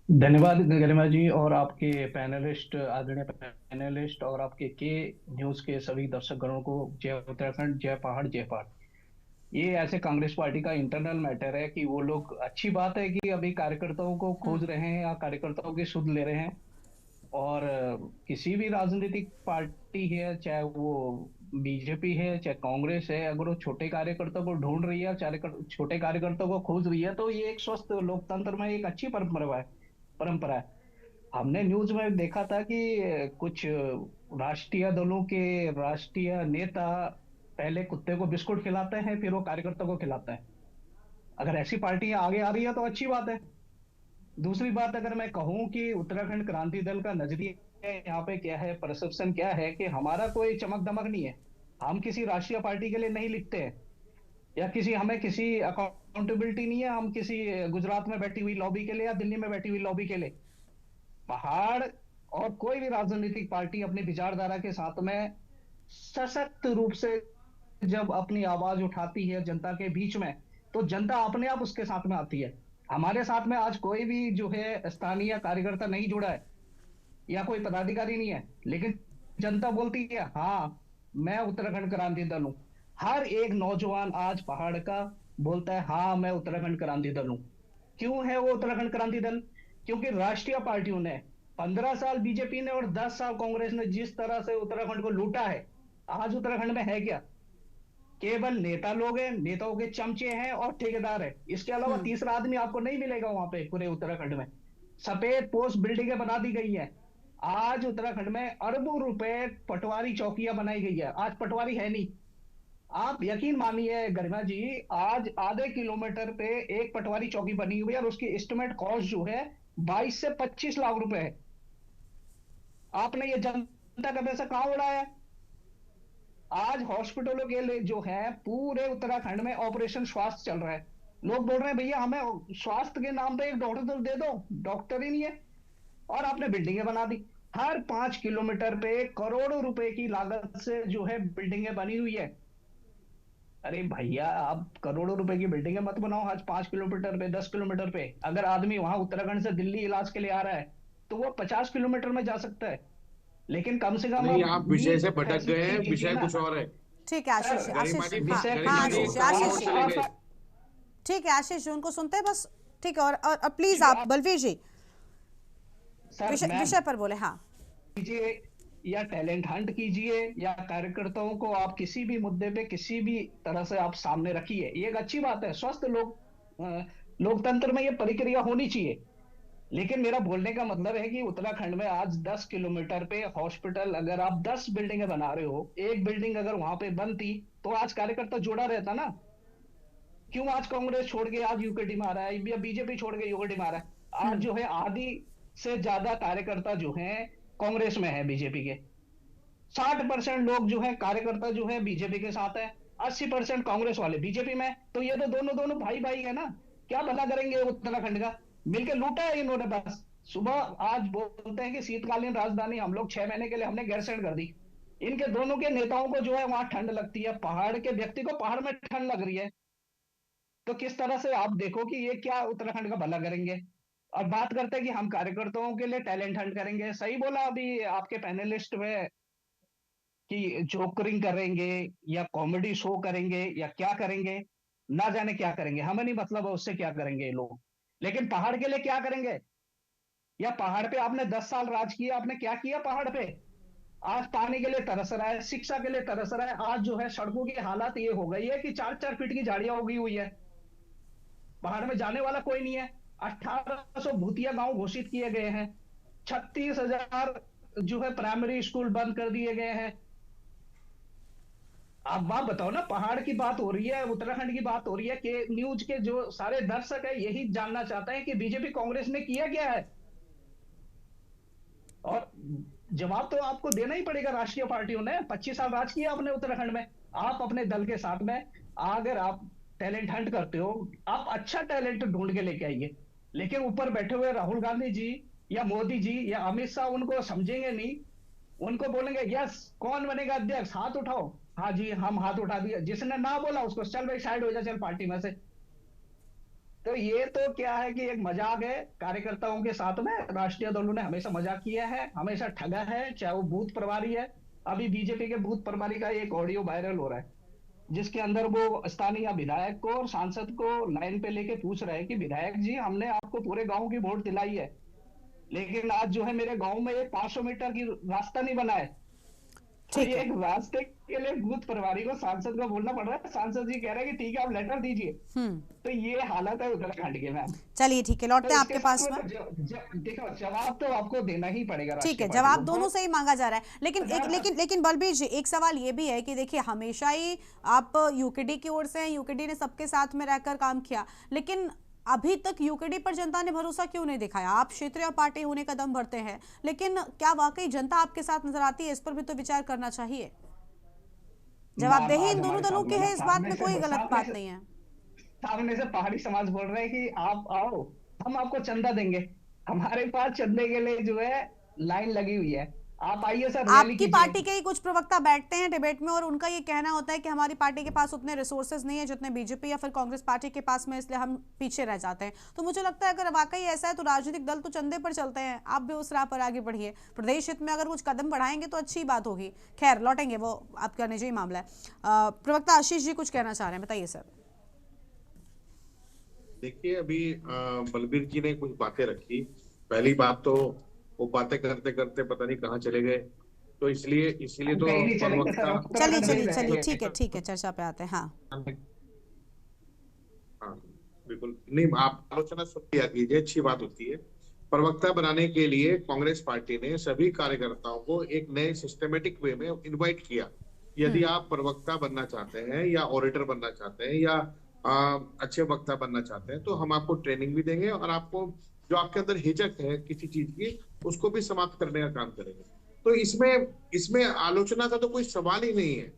धन्यवाद गरिमा जी, और आपके पैनलिस्ट, आदरणीय पैनलिस्ट, और आपके न्यूज के सभी दर्शक गणों को जय उत्तराखंड, जय पहाड़, जय पहाड़। ये ऐसे कांग्रेस पार्टी का इंटरनल मैटर है कि वो लोग, अच्छी बात है कि अभी कार्यकर्ताओं को खोज रहे हैं या कार्यकर्ताओं की सुध ले रहे हैं। और किसी भी राजनीतिक पार्टी है, चाहे वो बीजेपी है, चाहे कांग्रेस है, अगर वो छोटे कार्यकर्ता को ढूंढ रही है, छोटे कार्यकर्ता को खोज रही है, तो ये एक स्वस्थ लोकतंत्र में एक अच्छी परंपरा है। हमने न्यूज में देखा था कि कुछ राष्ट्रीय दलों के राष्ट्रीय नेता पहले कुत्ते को बिस्कुट खिलाते हैं, फिर वो कार्यकर्ता को खिलाते हैं। अगर ऐसी पार्टियां आगे आ रही है तो अच्छी बात है। दूसरी बात, अगर मैं कहूं कि उत्तराखंड क्रांति दल का नजरिया यहाँ पे क्या है, परसेप्शन क्या है, कि हमारा कोई चमक दमक नहीं है, हम किसी राष्ट्रीय पार्टी के लिए नहीं लिखते हैं, या हमें किसी अकाउंटेबिलिटी नहीं है, हम किसी गुजरात में बैठी हुई लॉबी के लिए या दिल्ली में बैठी हुई लॉबी के लिए। पहाड़ और कोई भी राजनीतिक पार्टी अपनी विचारधारा के साथ में सशक्त रूप से जब अपनी आवाज उठाती है जनता के बीच में, तो जनता अपने आप उसके साथ में आती है। हमारे साथ में आज कोई भी जो है स्थानीय कार्यकर्ता नहीं जुड़ा है या कोई पदाधिकारी नहीं है, लेकिन जनता बोलती है हाँ मैं उत्तराखंड क्रांति दल हूं। हर एक नौजवान आज पहाड़ का बोलता है हाँ मैं उत्तराखंड क्रांति दल हूं। क्यों है वो उत्तराखंड क्रांति दल? क्योंकि राष्ट्रीय पार्टियों ने 15 साल बीजेपी ने और 10 साल कांग्रेस ने जिस तरह से उत्तराखंड को लूटा है, आज उत्तराखंड में है क्या? केवल नेता लोग हैं, नेताओं के चमचे हैं और ठेकेदार है। इसके अलावा तीसरा आदमी आपको नहीं मिलेगा वहां पे पूरे उत्तराखंड में। सफेद पोस्ट बिल्डिंगें बना दी गई है। आज उत्तराखंड में अरबों रुपए पटवारी चौकियां बनाई गई है, आज पटवारी है नहीं। आप यकीन मानिए गरिमा जी, आज आधे किलोमीटर पे एक पटवारी चौकी बनी हुई है और उसकी एस्टिमेट कॉस्ट जो है 22 से 25 लाख रुपए है। आपने ये जनता का पैसा कहां उड़ाया है? आज हॉस्पिटलों के लिए जो है पूरे उत्तराखंड में ऑपरेशन स्वास्थ्य चल रहा है। लोग बोल रहे हैं भैया हमें स्वास्थ्य के नाम पे एक डॉक्टर दे दो, डॉक्टर ही नहीं है, और आपने बिल्डिंगें बना दी। हर 5 किलोमीटर पे करोड़ों रुपए की लागत से जो है बिल्डिंगें बनी हुई है। अरे भैया आप करोड़ों रुपए की बिल्डिंगें मत बनाओ आज 5 किलोमीटर पे, 10 किलोमीटर पे। अगर आदमी वहां उत्तराखंड से दिल्ली इलाज के लिए आ रहा है तो वो 50 किलोमीटर में जा सकता है, लेकिन कम से कम नहीं, आप विषय से भटक गए हैं, फैसिलिटी विषय दीजिए कुछ ना। और है। ठीक है आशीष, सर, आशीष, गरिमा जी, हाँ विषय हाँ गरिमा जी, आशीष, आप आशीष, चले गए। ठीक है आशीष जी, उनको सुनते हैं बस। ठीक है, और प्लीज आप बलवीर जी सर मैं विषय पर बोले। हाँ कीजिए या टैलेंट हंट कीजिए या कार्यकर्ताओं को आप किसी भी मुद्दे पे किसी भी तरह से आप सामने रखिए, ये एक अच्छी बात है। स्वस्थ लोकतंत्र में ये प्रक्रिया होनी चाहिए। लेकिन मेरा बोलने का मतलब है कि उत्तराखंड में आज 10 किलोमीटर पे हॉस्पिटल, अगर आप 10 बिल्डिंगें बना रहे हो, एक बिल्डिंग अगर वहां पे बनती तो आज कार्यकर्ता जुड़ा रहता ना। क्यों आज कांग्रेस छोड़ के आज यूकेडी में आ रहा है या बीजेपी छोड़ के यूकेडी में आ रहा है? आज जो है आधी से ज्यादा कार्यकर्ता जो है कांग्रेस में है बीजेपी के। 60% लोग जो है कार्यकर्ता जो है बीजेपी के साथ है, 80% कांग्रेस वाले बीजेपी में। तो ये तो दोनों दोनों भाई भाई है ना। क्या भला करेंगे उत्तराखंड का? मिलकर लूटा है इन्होंने बस। सुबह आज बोलते हैं कि शीतकालीन राजधानी हम लोग 6 महीने के लिए हमने गैरसैंण कर दी। इनके दोनों के नेताओं को जो है वहां ठंड लगती है, पहाड़ के व्यक्ति को पहाड़ में ठंड लग रही है। तो किस तरह से आप देखो कि ये क्या उत्तराखंड का भला करेंगे। और बात करते हैं कि हम कार्यकर्ताओं के लिए टैलेंट हंट करेंगे। सही बोला अभी आपके पैनलिस्ट में कि जोकरिंग करेंगे या कॉमेडी शो करेंगे या क्या करेंगे, ना जाने क्या करेंगे, हमें नहीं मतलब है उससे क्या करेंगे ये लोग। लेकिन पहाड़ के लिए क्या करेंगे? या पहाड़ पे आपने 10 साल राज किया, आपने क्या किया पहाड़ पे? आज पानी के लिए तरस रहा है, शिक्षा के लिए तरस रहा है। आज जो है सड़कों की हालत ये हो गई है कि 4-4 फीट की झाड़ियां उगी हुई है, पहाड़ में जाने वाला कोई नहीं है। 1800 भूतिया गांव घोषित किए गए हैं, 36,000 जो है प्राइमरी स्कूल बंद कर दिए गए हैं। आप बात बताओ ना, पहाड़ की बात हो रही है, उत्तराखंड की बात हो रही है कि न्यूज के जो सारे दर्शक है यही जानना चाहते हैं कि बीजेपी कांग्रेस ने किया क्या है। और जवाब तो आपको देना ही पड़ेगा। राष्ट्रीय पार्टियों ने 25 साल राज किया अपने उत्तराखंड में। आप अपने दल के साथ में अगर आप टैलेंट हंट करते हो, आप अच्छा टैलेंट ढूंढ के लेके आइए। लेकिन ऊपर बैठे हुए राहुल गांधी जी या मोदी जी या अमित शाह उनको समझेंगे नहीं। उनको बोलेंगे यस कौन बनेगा अध्यक्ष, हाथ उठाओ। हाँ जी हम हाथ उठा दिया। जिसने ना बोला उसको चल भाई साइड हो जा, चल पार्टी में से। तो ये तो क्या है कि एक मजाक है कार्यकर्ताओं के साथ में। राष्ट्रीय दलों ने हमेशा मजाक किया है, हमेशा ठगा है, चाहे वो बूथ प्रभारी है। अभी बीजेपी के बूथ प्रभारी का एक ऑडियो वायरल हो रहा है जिसके अंदर वो स्थानीय विधायक को और सांसद को लाइन पे लेके पूछ रहे हैं कि विधायक जी हमने आपको पूरे गांव की वोट दिलाई है, लेकिन आज जो है मेरे गांव में एक 500 मीटर की रास्ता नहीं बना है। तो ये एक रास्ते के लिए बूथ प्रभारी को सांसद को बोलना पड़ रहा है। सांसद जी कह रहे हैं कि ठीक है आप लेटर दीजिए। तो ये हालत है उत्तराखंड के। मैम चलिए ठीक है, लौटते हैं आपके पास में। देखो जवाब तो आपको देना ही पड़ेगा। ठीक है, जवाब दोनों से ही मांगा जा रहा है। लेकिन बलबीर जी एक सवाल ये भी है कि देखिए हमेशा ही आप यूकेडी की ओर से हैं, यूकेडी ने सबके साथ में रहकर काम किया, लेकिन अभी तक यूकेडी पर जनता ने भरोसा क्यों नहीं दिखाया? आप क्षेत्रीय पार्टी होने का दम भरते हैं, लेकिन क्या वाकई जनता आपके साथ नजर आती है? इस पर भी तो विचार करना चाहिए। जवाबदेही इन दोनों दलों की है, इस बात में कोई गलत बात नहीं है। सामने से पहाड़ी समाज बोल रहे हैं कि आप आओ हम आपको चंदा देंगे। हमारे पास चंदे के लिए जो है लाइन लगी हुई है, आप आइए सर। आपकी पार्टी के ही कुछ प्रवक्ता बैठते हैं डिबेट में और उनका ये कहना होता है कि हमारी पार्टी के पास उतने रिसोर्सेज नहीं है जितने बीजेपी या फिर कांग्रेस पार्टी के पास में, इसलिए हम पीछे रह जाते हैं। तो मुझे लगता है अगर वाकई ऐसा है तो राजनीतिक दल तो चंदे पर चलते हैं, आप भी उस राह पर आगे बढ़िए। प्रदेश हित में अगर कुछ कदम बढ़ाएंगे तो अच्छी बात होगी। खैर लौटेंगे, वो आपका निजी मामला है। प्रवक्ता आशीष जी कुछ कहना चाह रहे हैं, बताइए सर। देखिए अभी बलबीर जी ने कुछ बातें रखी। पहली बात तो वो बातें करते करते पता नहीं कहाँ चले गए, तो इसलिए तो चलिए ठीक है चर्चा पे आते हैं। हाँ बिल्कुल नहीं, आप आलोचना सुन लिया कीजिए, अच्छी बात होती है। प्रवक्ता बनाने के लिए कांग्रेस पार्टी ने सभी कार्यकर्ताओं को एक नए सिस्टमेटिक वे में इनवाइट किया। यदि आप प्रवक्ता बनना चाहते हैं या ऑडिटर बनना चाहते हैं या अच्छे वक्ता बनना चाहते हैं तो हम आपको ट्रेनिंग भी देंगे और आपको जो आपके अंदर हिचक है किसी चीज की उसको भी समाप्त करने का काम करेंगे। तो इसमें आलोचना का तो कोई सवाल ही नहीं है।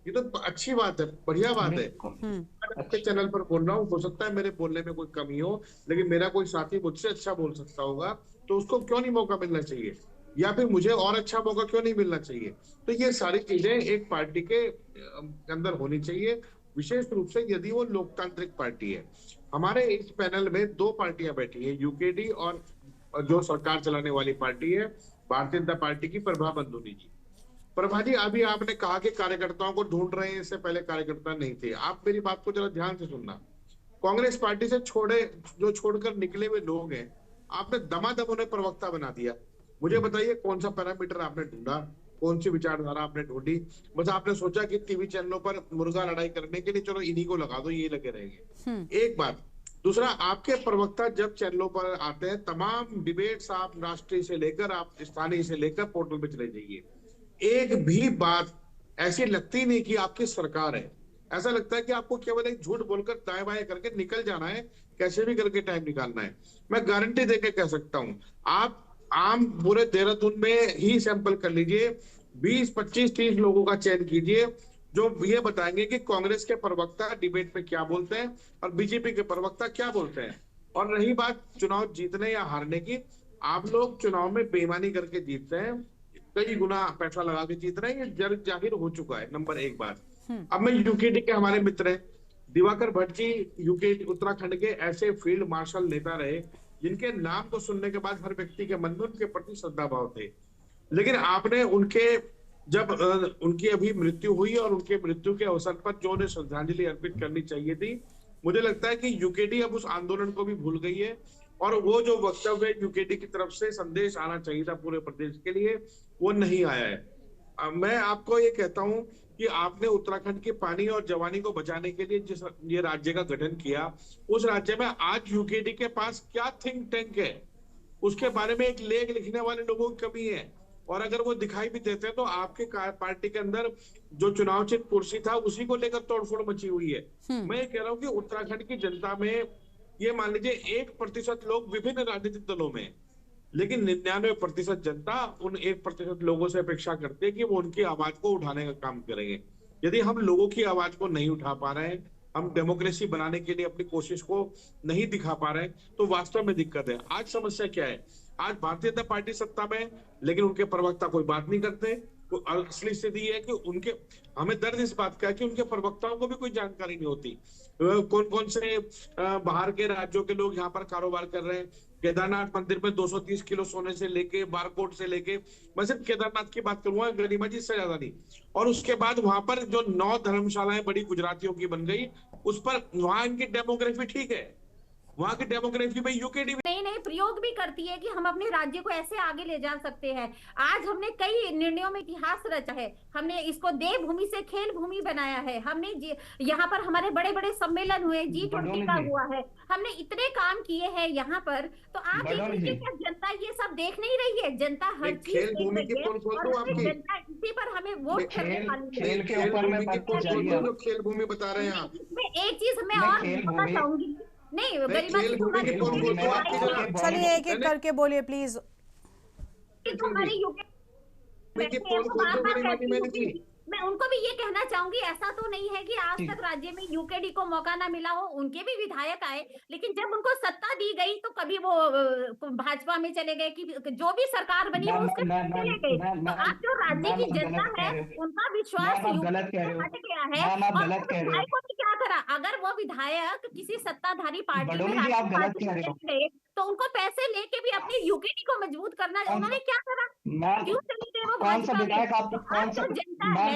ये तो अच्छी बात है, बढ़िया बात है। आपके चैनल पर बोल रहा हूँ, हो सकता है मेरे बोलने में कोई कमी हो, लेकिन मेरा कोई साथी मुझसे अच्छा बोल सकता होगा, तो उसको क्यों नहीं मौका मिलना चाहिए, या फिर मुझे और अच्छा मौका क्यों नहीं मिलना चाहिए। तो ये सारी चीजें एक पार्टी के अंदर होनी चाहिए, विशेष रूप से यदि वो लोकतांत्रिक पार्टी है। हमारे इस पैनल में 2 पार्टियां बैठी है, यूकेडी और जो सरकार चलाने वाली पार्टी है भारतीय जनता पार्टी की प्रभा बंदूनी जी। प्रभा जी, अभी आपने कहा कि कार्यकर्ताओं को ढूंढ रहे हैं, इससे पहले कार्यकर्ता नहीं थे। आप मेरी बात को जरा ध्यान से सुनना। कांग्रेस पार्टी से छोड़कर निकले हुए लोग हैं, आपने दमादम उन्हें प्रवक्ता बना दिया। मुझे बताइए कौन सा पैरामीटर आपने ढूंढा, कौन सी विचारधारा आपने ढूंढी? बस आपने सोचा कि टीवी चैनलों पर मुर्गा लड़ाई करने के लिए चलो इन्हीं को लगा दो, ये लगे रहेंगे। एक बात। दूसरा, आपके प्रवक्ता जब चैनलों पर आते हैं, तमाम डिबेट्स आप राष्ट्रीय से लेकर आप स्थानीय से लेकर पोर्टल पे चले जाइए, एक भी बात ऐसी लगती नहीं कि आपकी सरकार है। ऐसा लगता है कि आपको केवल एक झूठ बोलकर दाएं बाएं करके निकल जाना है, कैसे भी करके टाइम निकालना है। मैं गारंटी देके कह सकता हूं, आप आम पूरे देहरादून में ही सैंपल कर लीजिए, 20, 25, 30 लोगों का चयन कीजिए जो ये बताएंगे कि कांग्रेस के प्रवक्ता डिबेट में क्या बोलते हैं और बीजेपी के प्रवक्ता क्या बोलते हैं। और रही बात चुनाव जीतने या हारने की, आप लोग चुनाव में बेईमानी करके जीतते हैं, कई गुना पैसा लगा के जीत रहे हैं, ये जग जाहिर हो चुका है। नंबर 1 बात। अब मैं यूकेडी के हमारे मित्र हैं दिवाकर भट्ट जी, यूकेडी उत्तराखंड के ऐसे फील्ड मार्शल नेता रहे जिनके नाम को सुनने के बाद हर व्यक्ति के मन में उनके प्रति श्रद्धा भाव थे। लेकिन आपने जब उनकी अभी मृत्यु हुई और उनके मृत्यु के अवसर पर जो उन्हें श्रद्धांजलि अर्पित करनी चाहिए थी, मुझे लगता है कि यूकेडी अब उस आंदोलन को भी भूल गई है, और वो जो वक्तव्य यूकेडी की तरफ से संदेश आना चाहिए था पूरे प्रदेश के लिए, वो नहीं आया है। मैं आपको ये कहता हूं कि आपने उत्तराखंड के पानी और जवानी को बचाने के लिए जिस ये राज्य का गठन किया, उस राज्य में आज यूकेडी के पास क्या थिंक टैंक है, उसके बारे में एक लेख लिखने वाले लोगों की कमी है। और अगर वो दिखाई भी देते हैं तो आपके पार्टी के अंदर जो चुनाव चिन्ह कुर्सी था उसी को लेकर तोड़फोड़ मची हुई है। मैं ये कह रहा हूँ कि उत्तराखंड की जनता में ये मान लीजिए 1% लोग विभिन्न राजनीतिक दलों में, लेकिन 99% जनता उन 1% लोगों से अपेक्षा करती है कि वो उनकी आवाज को उठाने का काम करेंगे। यदि हम लोगों की आवाज को नहीं उठा पा रहे हैं, हम डेमोक्रेसी बनाने के लिए अपनी कोशिश को नहीं दिखा पा रहे हैं, तो वास्तव में दिक्कत है। आज समस्या क्या है? आज भारतीय जनता पार्टी सत्ता में, लेकिन उनके प्रवक्ता कोई बात नहीं करते। तो असली स्थिति है कि हमें दर्द इस बात का है कि उनके प्रवक्ताओं को भी कोई जानकारी नहीं होती, कौन कौन से बाहर के राज्यों के लोग यहाँ पर कारोबार कर रहे हैं। केदारनाथ मंदिर में 230 किलो सोने से लेके बारकोड से लेके, मैं सिर्फ केदारनाथ की बात करूंगा, गरिमा जी, इससे ज्यादा नहीं। और उसके बाद वहां पर जो 9 धर्मशालाएं बड़ी गुजरातियों की बन गई, उस पर वहां इनकी डेमोग्राफी ठीक है, वहां की डेमोग्राफी में यूकेडी नहीं प्रयोग भी करती है कि हम अपने राज्य को ऐसे आगे ले जा सकते हैं। आज हमने कई निर्णयों में इतिहास रचा है, हमने इसको देवभूमि से खेल भूमि बनाया है, हमने यहाँ पर हमारे बड़े बड़े सम्मेलन हुए, G20 का हुआ है, हमने इतने काम किए हैं यहाँ पर। तो आप देखिए क्या जनता ये सब देख नहीं रही है? जनता हर चीज देख रही है और जनता इसी पर हमें वोट करने वाली है। खेल भूमि बता रहे हैं आप। मैं एक चीज मैं और बताना चाहूंगी, नहीं गरिमा जी, चलिए एक एक करके बोलिए प्लीज। तुम्हारी मैं उनको भी ये कहना चाहूंगी, ऐसा तो नहीं है कि आज तक राज्य में यूकेडी को मौका ना मिला हो, उनके भी विधायक आए, लेकिन जब उनको सत्ता दी गई तो कभी वो भाजपा में चले गए, कि जो भी सरकार बनी वो उसके चले गए। तो आज जो राज्य की जनता है उनका विश्वास हट गया है। और विधायकों ने क्या करा? अगर वो विधायक किसी सत्ताधारी पार्टी में गए तो उनको पैसे लेके भी अपनी यूकेडी को मजबूत करना, उन्होंने क्या करा? क्यों चले गए वो भाजपा में? जनता है,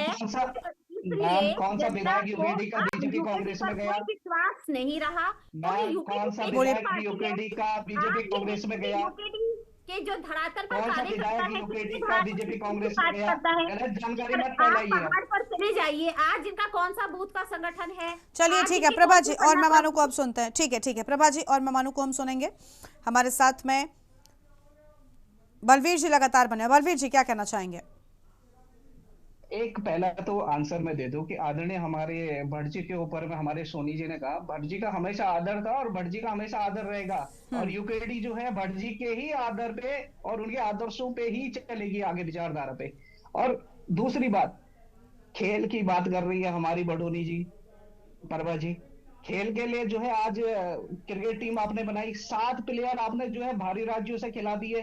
कौन सा विधायक यूकेडी का बीजेपी कांग्रेस में गया? विश्वास नहीं रहा। कौन सा विधायक यूकेडी का बीजेपी कांग्रेस में गया? के जो धरातल पर कौन सा विधायक यूकेडी का बीजेपी कांग्रेस में गया? गलत जानकारी मत फैलाइए। पहाड़ पर चले जाइए, आज इनका कौन सा बूथ का संगठन है? चलिए ठीक है प्रभा जी, और मेहमानों को अब सुनते हैं। ठीक है प्रभा जी, और मेहमानों को हम सुनेंगे। हमारे साथ में बलवीर जी लगातार बने। बलवीर जी क्या कहना चाहेंगे? एक पहला तो आंसर मैं दे दूं कि आदरणीय हमारे भट्ट जी के ऊपर में हमारे सोनी जी ने कहा, भट्ट जी का हमेशा आदर था और भट्ट जी का हमेशा आदर रहेगा, और यूकेडी जो है भट्ट जी के ही आदर पे और उनके आदर्शों पे ही चलेगी आगे विचारधारा पे। और दूसरी बात, खेल की बात कर रही है हमारी बडोनी जी, प्रभा जी। खेल के लिए जो है आज क्रिकेट टीम आपने बनाई, 7 प्लेयर आपने जो है बाहरी राज्यों से खिला दिए।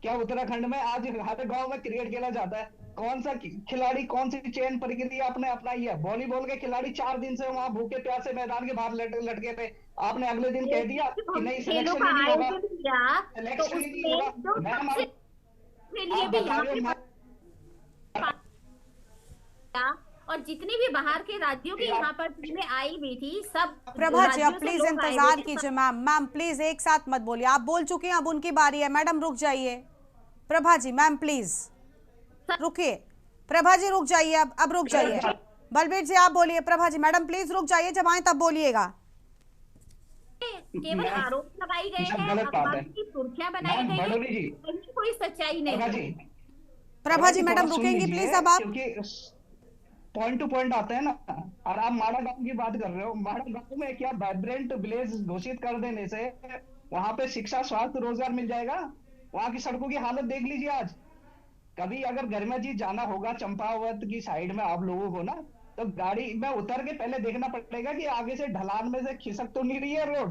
क्या उत्तराखंड में आज हर गांव में क्रिकेट खेला जाता है? कौन सा खिलाड़ी, कौन सी चयन प्रक्रिया आपने अपनाई है? वॉलीबॉल के खिलाड़ी 4 दिन से वहां भूखे प्यासे मैदान के बाहर लटके थे, आपने अगले दिन कह दिया कि नहीं सिलेक्शन ही नहीं होगा, सिलेक्शन ही नहीं होगा। मैम आप बता रहे हो और जितनी भी बाहर के राज्यों की यहाँ पर टीमें आई हुई थी, सब प्रभा जी, अब राज्यों से प्लीज लोग आए इंतजार हुए थे। कीजिए मैम। मैम प्लीज एक साथ मत बोलिए, आप बोल चुके हैं, अब उनकी बारी है। मैडम रुक जाइए। प्रभा जी, मैम प्लीज रुकिए। प्रभा जी रुक जाइए, अब रुक जाइए। बलबीर जी आप बोलिए। प्रभा जी, मैडम प्लीज रुक जाइए, जब आए तब बोलिएगा। केवल आरोप लगाई गए हैं, अफवाह की सुर्खियां बनाई गई हैं, कहीं कोई सच्चाई नहीं है। प्रभा जी, मैडम रुकेंगी प्लीज अब आप? पॉइंट टू पॉइंट आते हैं ना। और आप माड़ा गांव की बात कर रहे हो, माड़ा गांव में क्या वाइब्रेंट विलेज घोषित कर देने से वहां पे शिक्षा, स्वास्थ्य, रोजगार मिल जाएगा? वहां की सड़कों की हालत देख लीजिए आज। कभी अगर गरिमा जी जाना होगा चंपावत की साइड में आप लोगों को ना, तो गाड़ी में उतर के पहले देखना पड़ेगा कि आगे से ढलान में से खिसक तो नहीं रही है रोड।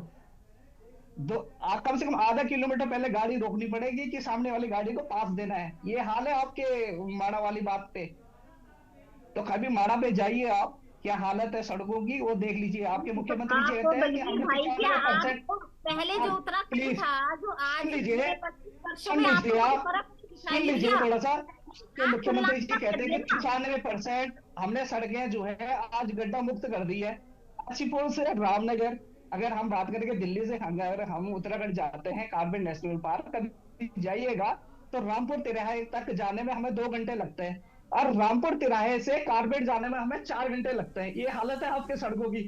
कम से कम आधा किलोमीटर पहले गाड़ी रोकनी पड़ेगी कि सामने वाली गाड़ी को पास देना है। ये हाल है आपके माड़ा वाली बात पे। तो कभी माड़ा पे जाइए आप, क्या हालत है सड़कों की वो देख लीजिए। आपके मुख्यमंत्री जी कहते हैं कि हमने 95% पहले जो उत्तराखंड था, जो आज सुन लीजिए थोड़ा सा। मुख्यमंत्री जी कहते हैं कि 95% हमने सड़कें जो है आज गड्ढा मुक्त कर दी है। काशीपुर से रामनगर, अगर हम बात करेंगे दिल्ली से, अगर हम उत्तराखंड जाते हैं कार्बन नेशनल पार्क कभी जाइएगा तो रामपुर तिराहे तक जाने में हमें 2 घंटे लगते हैं, और रामपुर तिराहे से कारबेट जाने में हमें 4 घंटे लगते हैं। ये हालत है आपके सड़कों की।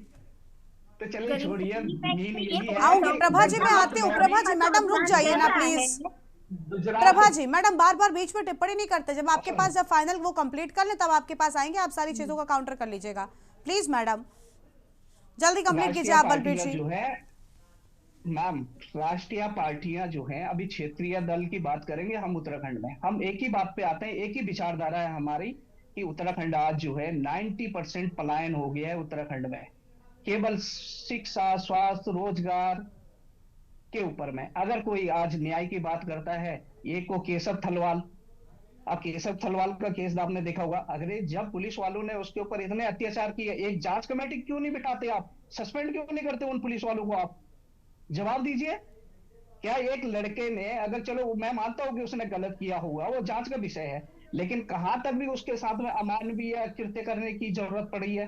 तो चलिए छोड़िए, आऊंगी प्रभा जी, मैं आती हूँ। प्रभा जी, मैडम रुक जाइए ना प्लीज। प्रभा जी, मैडम बार बार बीच में टिप्पणी नहीं करते। जब आपके पास जब फाइनल वो कंप्लीट कर ले तब आपके पास आएंगे, आप सारी चीजों का काउंटर कर लीजिएगा प्लीज। मैडम जल्दी कंप्लीट कीजिए आप। बलबीर जी, जो है मैम, राष्ट्रीय पार्टियां जो हैं, अभी क्षेत्रीय दल की बात करेंगे हम उत्तराखंड में, हम एक ही बात पे आते हैं, एक ही विचारधारा है हमारी कि उत्तराखंड आज जो है 90% पलायन हो गया है उत्तराखंड में, केवल शिक्षा, स्वास्थ्य, रोजगार के ऊपर में। अगर कोई आज न्याय की बात करता है, एक को केशव थलवाल, अब केशव थलवाल का केस आपने देखा होगा। अगर जब पुलिस वालों ने उसके ऊपर इतने अत्याचार किए, एक जांच कमेटी क्यों नहीं बिठाते आप? सस्पेंड क्यों नहीं करते उन पुलिस वालों को? आप जवाब दीजिए। क्या एक लड़के ने, अगर चलो मैं मानता हूं कि उसने गलत किया होगा, वो जांच का विषय है, लेकिन कहां तक भी उसके साथ में अमानवीय कृत्य करने की जरूरत पड़ी है?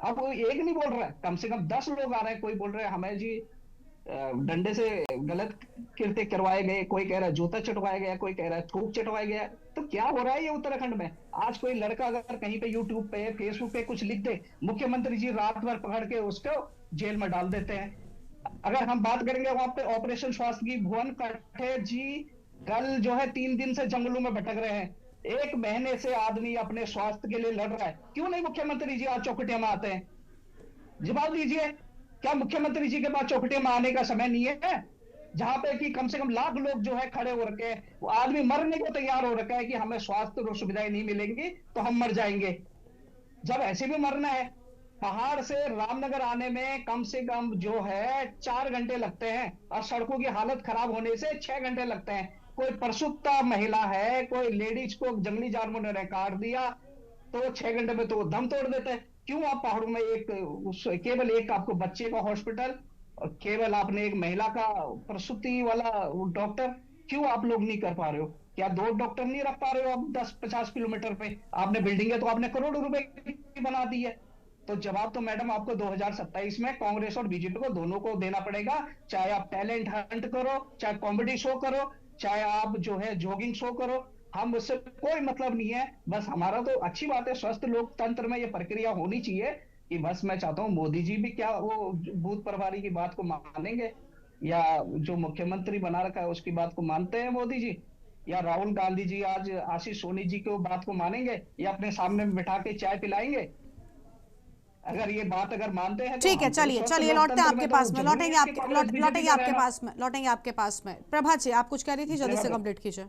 अब वो एक नहीं बोल रहा है, कम से कम 10 लोग आ रहे हैं। कोई बोल रहे हैं हमें जी डंडे से गलत कृत्य करवाए गए, कोई कह रहा है जूता चटवाया गया, कोई कह रहा है थूक चटवाया गया। तो क्या हो रहा है ये उत्तराखंड में? आज कोई लड़का अगर कहीं पे यूट्यूब पे, फेसबुक पे कुछ लिख दे, मुख्यमंत्री जी रात भर पकड़ के उसको जेल में डाल देते हैं। अगर हम बात करेंगे वहां पे ऑपरेशन स्वास्थ्य की, भुवन कट्टे जी कल जो है 3 दिन से जंगलों में भटक रहे हैं। 1 महीने से आदमी अपने स्वास्थ्य के लिए लड़ रहा है। क्यों नहीं मुख्यमंत्री जी आज चौखटिया में आते हैं? जवाब दीजिए। क्या मुख्यमंत्री जी के पास चौखटिया में आने का समय नहीं है? जहां पे कि कम से कम लाख लोग जो है खड़े हो रखे हैं, वो आदमी मरने को तैयार हो रखा है कि हमें स्वास्थ्य सुविधाएं नहीं मिलेंगी तो हम मर जाएंगे। जब ऐसे भी मरना है, पहाड़ से रामनगर आने में कम से कम जो है 4 घंटे लगते हैं, और सड़कों की हालत खराब होने से 6 घंटे लगते हैं। कोई प्रसुप्ता महिला है, कोई लेडीज को जंगली जानवरों ने काट दिया तो 6 घंटे में तो वो दम तोड़ देते हैं। क्यों आप पहाड़ों में केवल एक आपको बच्चे का हॉस्पिटल और केवल आपने एक महिला का प्रसूति वाला डॉक्टर क्यों आप लोग नहीं कर पा रहे हो? क्या 2 डॉक्टर नहीं रख पा रहे हो आप 10-50 किलोमीटर पे? आपने बिल्डिंगें तो आपने करोड़ों रुपए की बना दी है। तो जवाब तो मैडम आपको 2027 में कांग्रेस और बीजेपी को दोनों को देना पड़ेगा। चाहे आप टैलेंट हंट करो, चाहे कॉमेडी शो करो, चाहे आप जो है जॉगिंग शो करो, हम उससे कोई मतलब नहीं है। बस हमारा तो अच्छी बात है, स्वस्थ लोकतंत्र में ये प्रक्रिया होनी चाहिए कि बस मैं चाहता हूँ मोदी जी भी क्या वो भूत प्रभारी की बात को मानेंगे, या जो मुख्यमंत्री बना रखा है उसकी बात को मानते हैं मोदी जी, या राहुल गांधी जी आज आशीष सोनी जी की बात को मानेंगे, या अपने सामने बिठा के चाय पिलाएंगे? अगर ये बात अगर मानते हैं ठीक है, चलिए चलिए लौटते हैं आपके पास में, लौटेंगे आपके पास में। प्रभा जी आप कुछ कह रही थी, जल्दी से कंप्लीट कीजिए।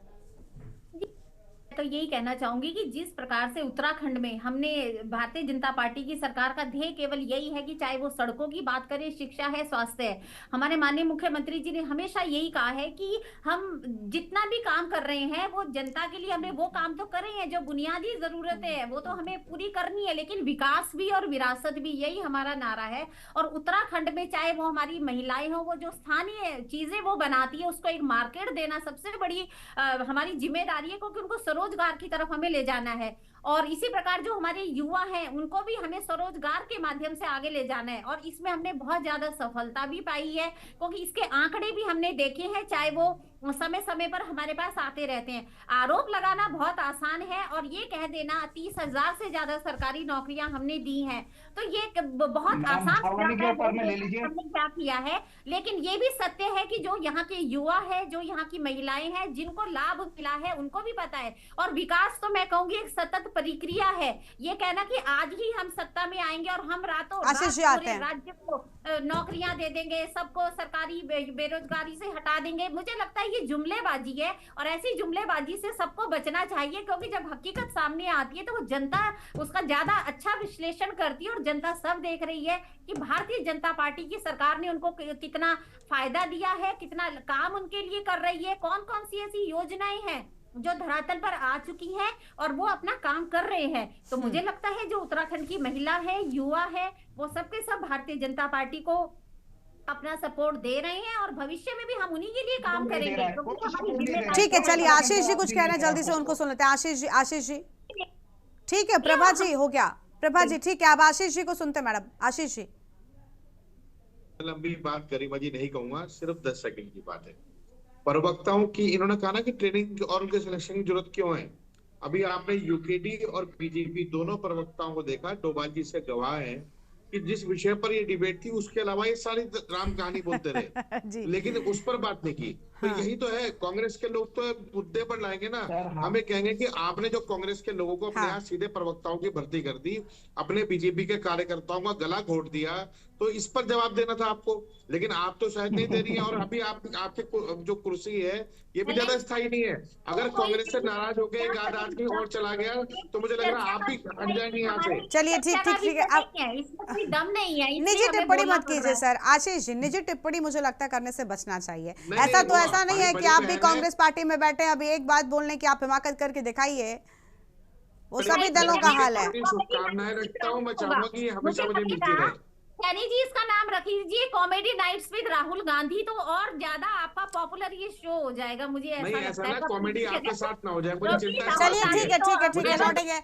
तो यही कहना चाहूंगी कि जिस प्रकार से उत्तराखंड में हमने भारतीय जनता पार्टी की सरकार का ध्येय केवल यही है कि चाहे वो सड़कों की बात करें, शिक्षा है, स्वास्थ्य है, हमारे माननीय मुख्यमंत्री जी ने हमेशा यही कहा है कि हम जितना भी काम कर रहे हैं वो जनता के लिए, हमें वो काम तो कर रहे हैं, जो बुनियादी जरूरतें हैं वो तो हमें पूरी करनी है, लेकिन विकास भी और विरासत भी, यही हमारा नारा है। और उत्तराखंड में चाहे वो हमारी महिलाएं हो, वो जो स्थानीय चीजें वो बनाती है उसको एक मार्केट देना सबसे बड़ी हमारी जिम्मेदारी है, क्योंकि उनको स्वरोजगार की तरफ हमें ले जाना है। और इसी प्रकार जो हमारे युवा हैं उनको भी हमें स्वरोजगार के माध्यम से आगे ले जाना है, और इसमें हमने बहुत ज्यादा सफलता भी पाई है, क्योंकि इसके आंकड़े भी हमने देखे हैं, चाहे वो समय समय पर हमारे पास आते रहते हैं। आरोप लगाना बहुत आसान है और ये कह देना 30,000 से ज्यादा सरकारी नौकरियां हमने दी हैं, तो ये बहुत आसान हमने क्या किया है। लेकिन ये भी सत्य है कि जो यहाँ के युवा है, जो यहाँ की महिलाएं हैं, जिनको लाभ मिला है उनको भी पता है। और विकास तो मैं कहूंगी एक सतत प्रक्रिया है। ये कहना कि आज ही हम सत्ता में आएंगे और हम रातों रात पूरे राज्य को नौकरियां दे देंगे, सबको सरकारी बेरोजगारी से हटा देंगे, मुझे लगता है ये जुमलेबाजी है। और ऐसी जुमलेबाजी से सबको बचना चाहिए, क्योंकि जब हकीकत सामने आती है तो वो जनता उसका ज्यादा अच्छा विश्लेषण करती है, और जनता सब देख रही है कि भारतीय जनता पार्टी की सरकार ने उनको कितना फायदा दिया है, कितना काम उनके लिए कर रही है, कौन कौन सी ऐसी योजनाएं हैं जो धरातल पर आ चुकी हैं और वो अपना काम कर रहे हैं। तो मुझे लगता है जो उत्तराखंड की महिला है, युवा है, वो सबके सब भारतीय जनता पार्टी को अपना सपोर्ट दे रहे हैं, और भविष्य में भी हम उन्हीं के लिए काम करेंगे। ठीक है, चलिए आशीष जी कुछ कह रहे हैं, जल्दी से उनको सुन लेते हैं। आशीष जी ठीक है, प्रभा जी हो गया, प्रभा जी ठीक है, अब आशीष जी को सुनते हैं। मैडम आशीष जी। लंबी बात गरिमाजी नहीं कहूंगा, सिर्फ 10 सेकंड की बात है। प्रवक्ताओं की इन्होंने कहा ना कि ट्रेनिंग और उनके सिलेक्शन की जरूरत क्यों है। अभी आपने यूकेडी और बीजेपी दोनों प्रवक्ताओं को देखा, डोभाल जी से गवाह है कि जिस विषय पर ये डिबेट थी उसके अलावा ये सारी राम कहानी बोलते रहे लेकिन उस पर बात नहीं की। तो यही तो है, कांग्रेस के लोग तो मुद्दे पर लाएंगे ना, हमें कहेंगे कि आपने जो कांग्रेस के लोगों को अपने यहाँ सीधे प्रवक्ताओं की भर्ती कर दी, अपने बीजेपी के कार्यकर्ताओं का गला घोट दिया, तो इस पर जवाब देना था आपको, लेकिन आप तो शायद नहीं दे रही हैं। और अभी आपके जो कुर्सी है ये भी ज्यादा स्थायी नहीं है। अगर कांग्रेस से नाराज होकर एक आदमी और चला गया तो मुझे लग रहा है आप भी हट जाएंगे यहाँ से। चलिए ठीक है, अब दम नहीं है, निजी टिप्पणी मत कीजिए सर। आशीष जी, निजी टिप्पणी मुझे लगता है करने से बचना चाहिए। ऐसा नहीं है कि आप भी कांग्रेस पार्टी में बैठे अभी एक बात बोलने की आप हिमाकत करके दिखाइए, वो सभी दलों का हाल है। शुभकामनाएं रखता हूँ, मैं चाहूंगा कि हमेशा मुझे मिलती रहे। सैनी जी इसका नाम रख लीजिए comedy nights with Rahul Gandhi, तो और ज्यादा आपका पॉपुलर ये शो हो जाएगा। मुझे ऐसा लगता है कॉमेडी आपके साथ ना हो जाए, मुझे चिंता। चलिए ठीक है लौटेंगे।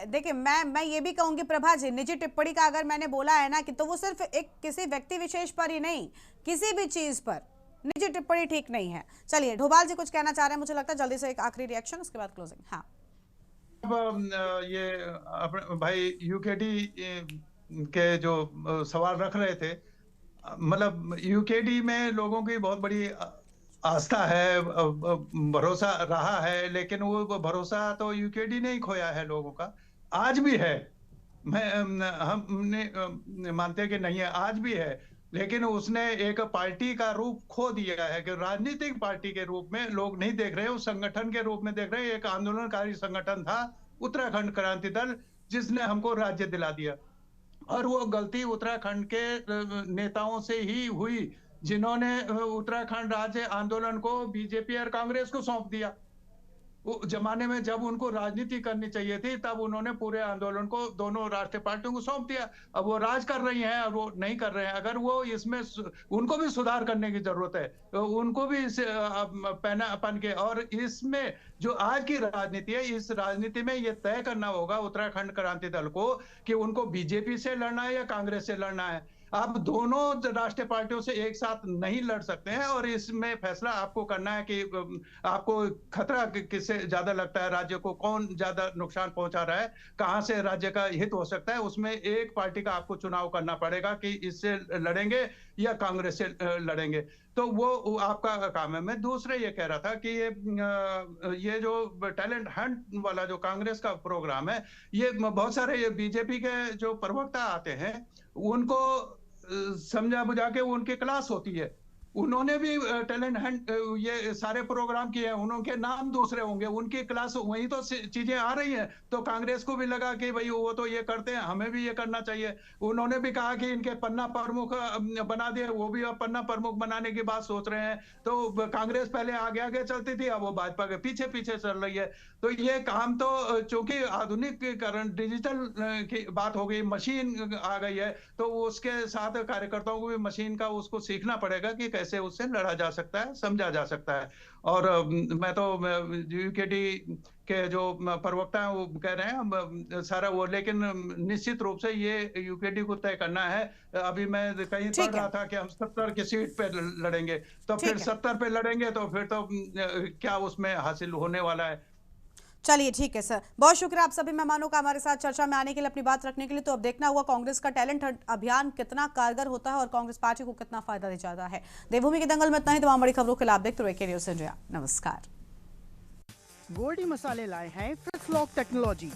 देखिए मैं ये भी कहूंगी प्रभा जी, निजी टिप्पणी का अगर मैंने बोला है ना कि तो वो सिर्फ एक किसी व्यक्ति विशेष पर ही नहीं, किसी भी चीज पर निजी टिप्पणी ठीक नहीं है। चलिए डोभाल जी कुछ कहना चाह रहे हैं, मुझे लगता है जल्दी से एक आखिरी रिएक्शन, उसके बाद क्लोजिंग। हाँ, अब ये अपने भाई यूकेडी के जो सवाल रख रहे थे, मतलब यूकेडी में लोगों की बहुत बड़ी आस्था है, भरोसा रहा है, लेकिन वो भरोसा तो यूकेडी ने ही खोया है लोगों का, आज भी है। हमने मानते कि नहीं है, आज भी है, लेकिन उसने एक पार्टी का रूप खो दिया है कि राजनीतिक पार्टी के रूप में लोग नहीं देख रहे, उस संगठन के रूप में देख रहे। एक आंदोलनकारी संगठन था उत्तराखंड क्रांति दल, जिसने हमको राज्य दिला दिया, और वो गलती उत्तराखंड के नेताओं से ही हुई जिन्होंने उत्तराखंड राज्य आंदोलन को बीजेपी और कांग्रेस को सौंप दिया। वो जमाने में जब उनको राजनीति करनी चाहिए थी तब उन्होंने पूरे आंदोलन को दोनों राष्ट्रीय पार्टियों को सौंप दिया। अब वो राज कर रही हैं और वो नहीं कर रहे हैं। अगर वो इसमें उनको भी सुधार करने की जरूरत है, तो उनको भी पन के, और इसमें जो आज की राजनीति है, इस राजनीति में ये तय करना होगा उत्तराखंड क्रांति दल को कि उनको बीजेपी से लड़ना है या कांग्रेस से लड़ना है। आप दोनों राष्ट्रीय पार्टियों से एक साथ नहीं लड़ सकते हैं, और इसमें फैसला आपको करना है कि आपको खतरा किससे ज्यादा लगता है, राज्य को कौन ज्यादा नुकसान पहुंचा रहा है, कहां से राज्य का हित हो सकता है। उसमें एक पार्टी का आपको चुनाव करना पड़ेगा कि इससे लड़ेंगे या कांग्रेस से लड़ेंगे, तो वो आपका काम है। मैं दूसरे ये कह रहा था कि ये जो टैलेंट हंट वाला जो कांग्रेस का प्रोग्राम है, ये बहुत सारे बीजेपी के जो प्रवक्ता आते हैं उनको समझा बुझा के उनकी क्लास होती है, उन्होंने भी टैलेंट हंट ये सारे प्रोग्राम किए हैं, उनके नाम दूसरे होंगे, उनकी क्लास वही तो चीजें आ रही हैं, तो कांग्रेस को भी लगा कि भाई वो तो ये करते हैं, हमें भी ये करना चाहिए। उन्होंने भी कहा कि इनके पन्ना प्रमुख बना दिए, वो भी अब पन्ना प्रमुख बनाने की बात सोच रहे हैं। तो कांग्रेस पहले आगे आगे चलती थी, अब वो भाजपा के पीछे पीछे चल रही है। तो ये काम तो चूंकि आधुनिकीकरण डिजिटल की बात हो गई, मशीन आ गई है, तो उसके साथ कार्यकर्ताओं को भी मशीन का उसको सीखना पड़ेगा कि कैसे उससे लड़ा जा सकता है, समझा जा सकता है। और मैं तो यूकेडी के जो प्रवक्ता हैं वो कह रहे हैं सारा वो, लेकिन निश्चित रूप से ये यूकेडी को तय करना है। अभी मैं कहीं पढ़ रहा था कि हम 70 की सीट पे लड़ेंगे, तो फिर 70 पे लड़ेंगे तो फिर तो क्या उसमें हासिल होने वाला है। चलिए ठीक है सर, बहुत शुक्रिया आप सभी मेहमानों का हमारे साथ चर्चा में आने के लिए, अपनी बात रखने के लिए। तो अब देखना होगा कांग्रेस का टैलेंट हंट अभियान कितना कारगर होता है और कांग्रेस पार्टी को कितना फायदा दे जाता है। देवभूमि के दंगल में इतना ही, तमाम बड़ी खबरों के लिए आप देखते रहिए के न्यूज़ इंडिया। नमस्कार। गोल्डी मसाले लाए हैं फ्लिप फ्लॉप टेक्नोलॉजी,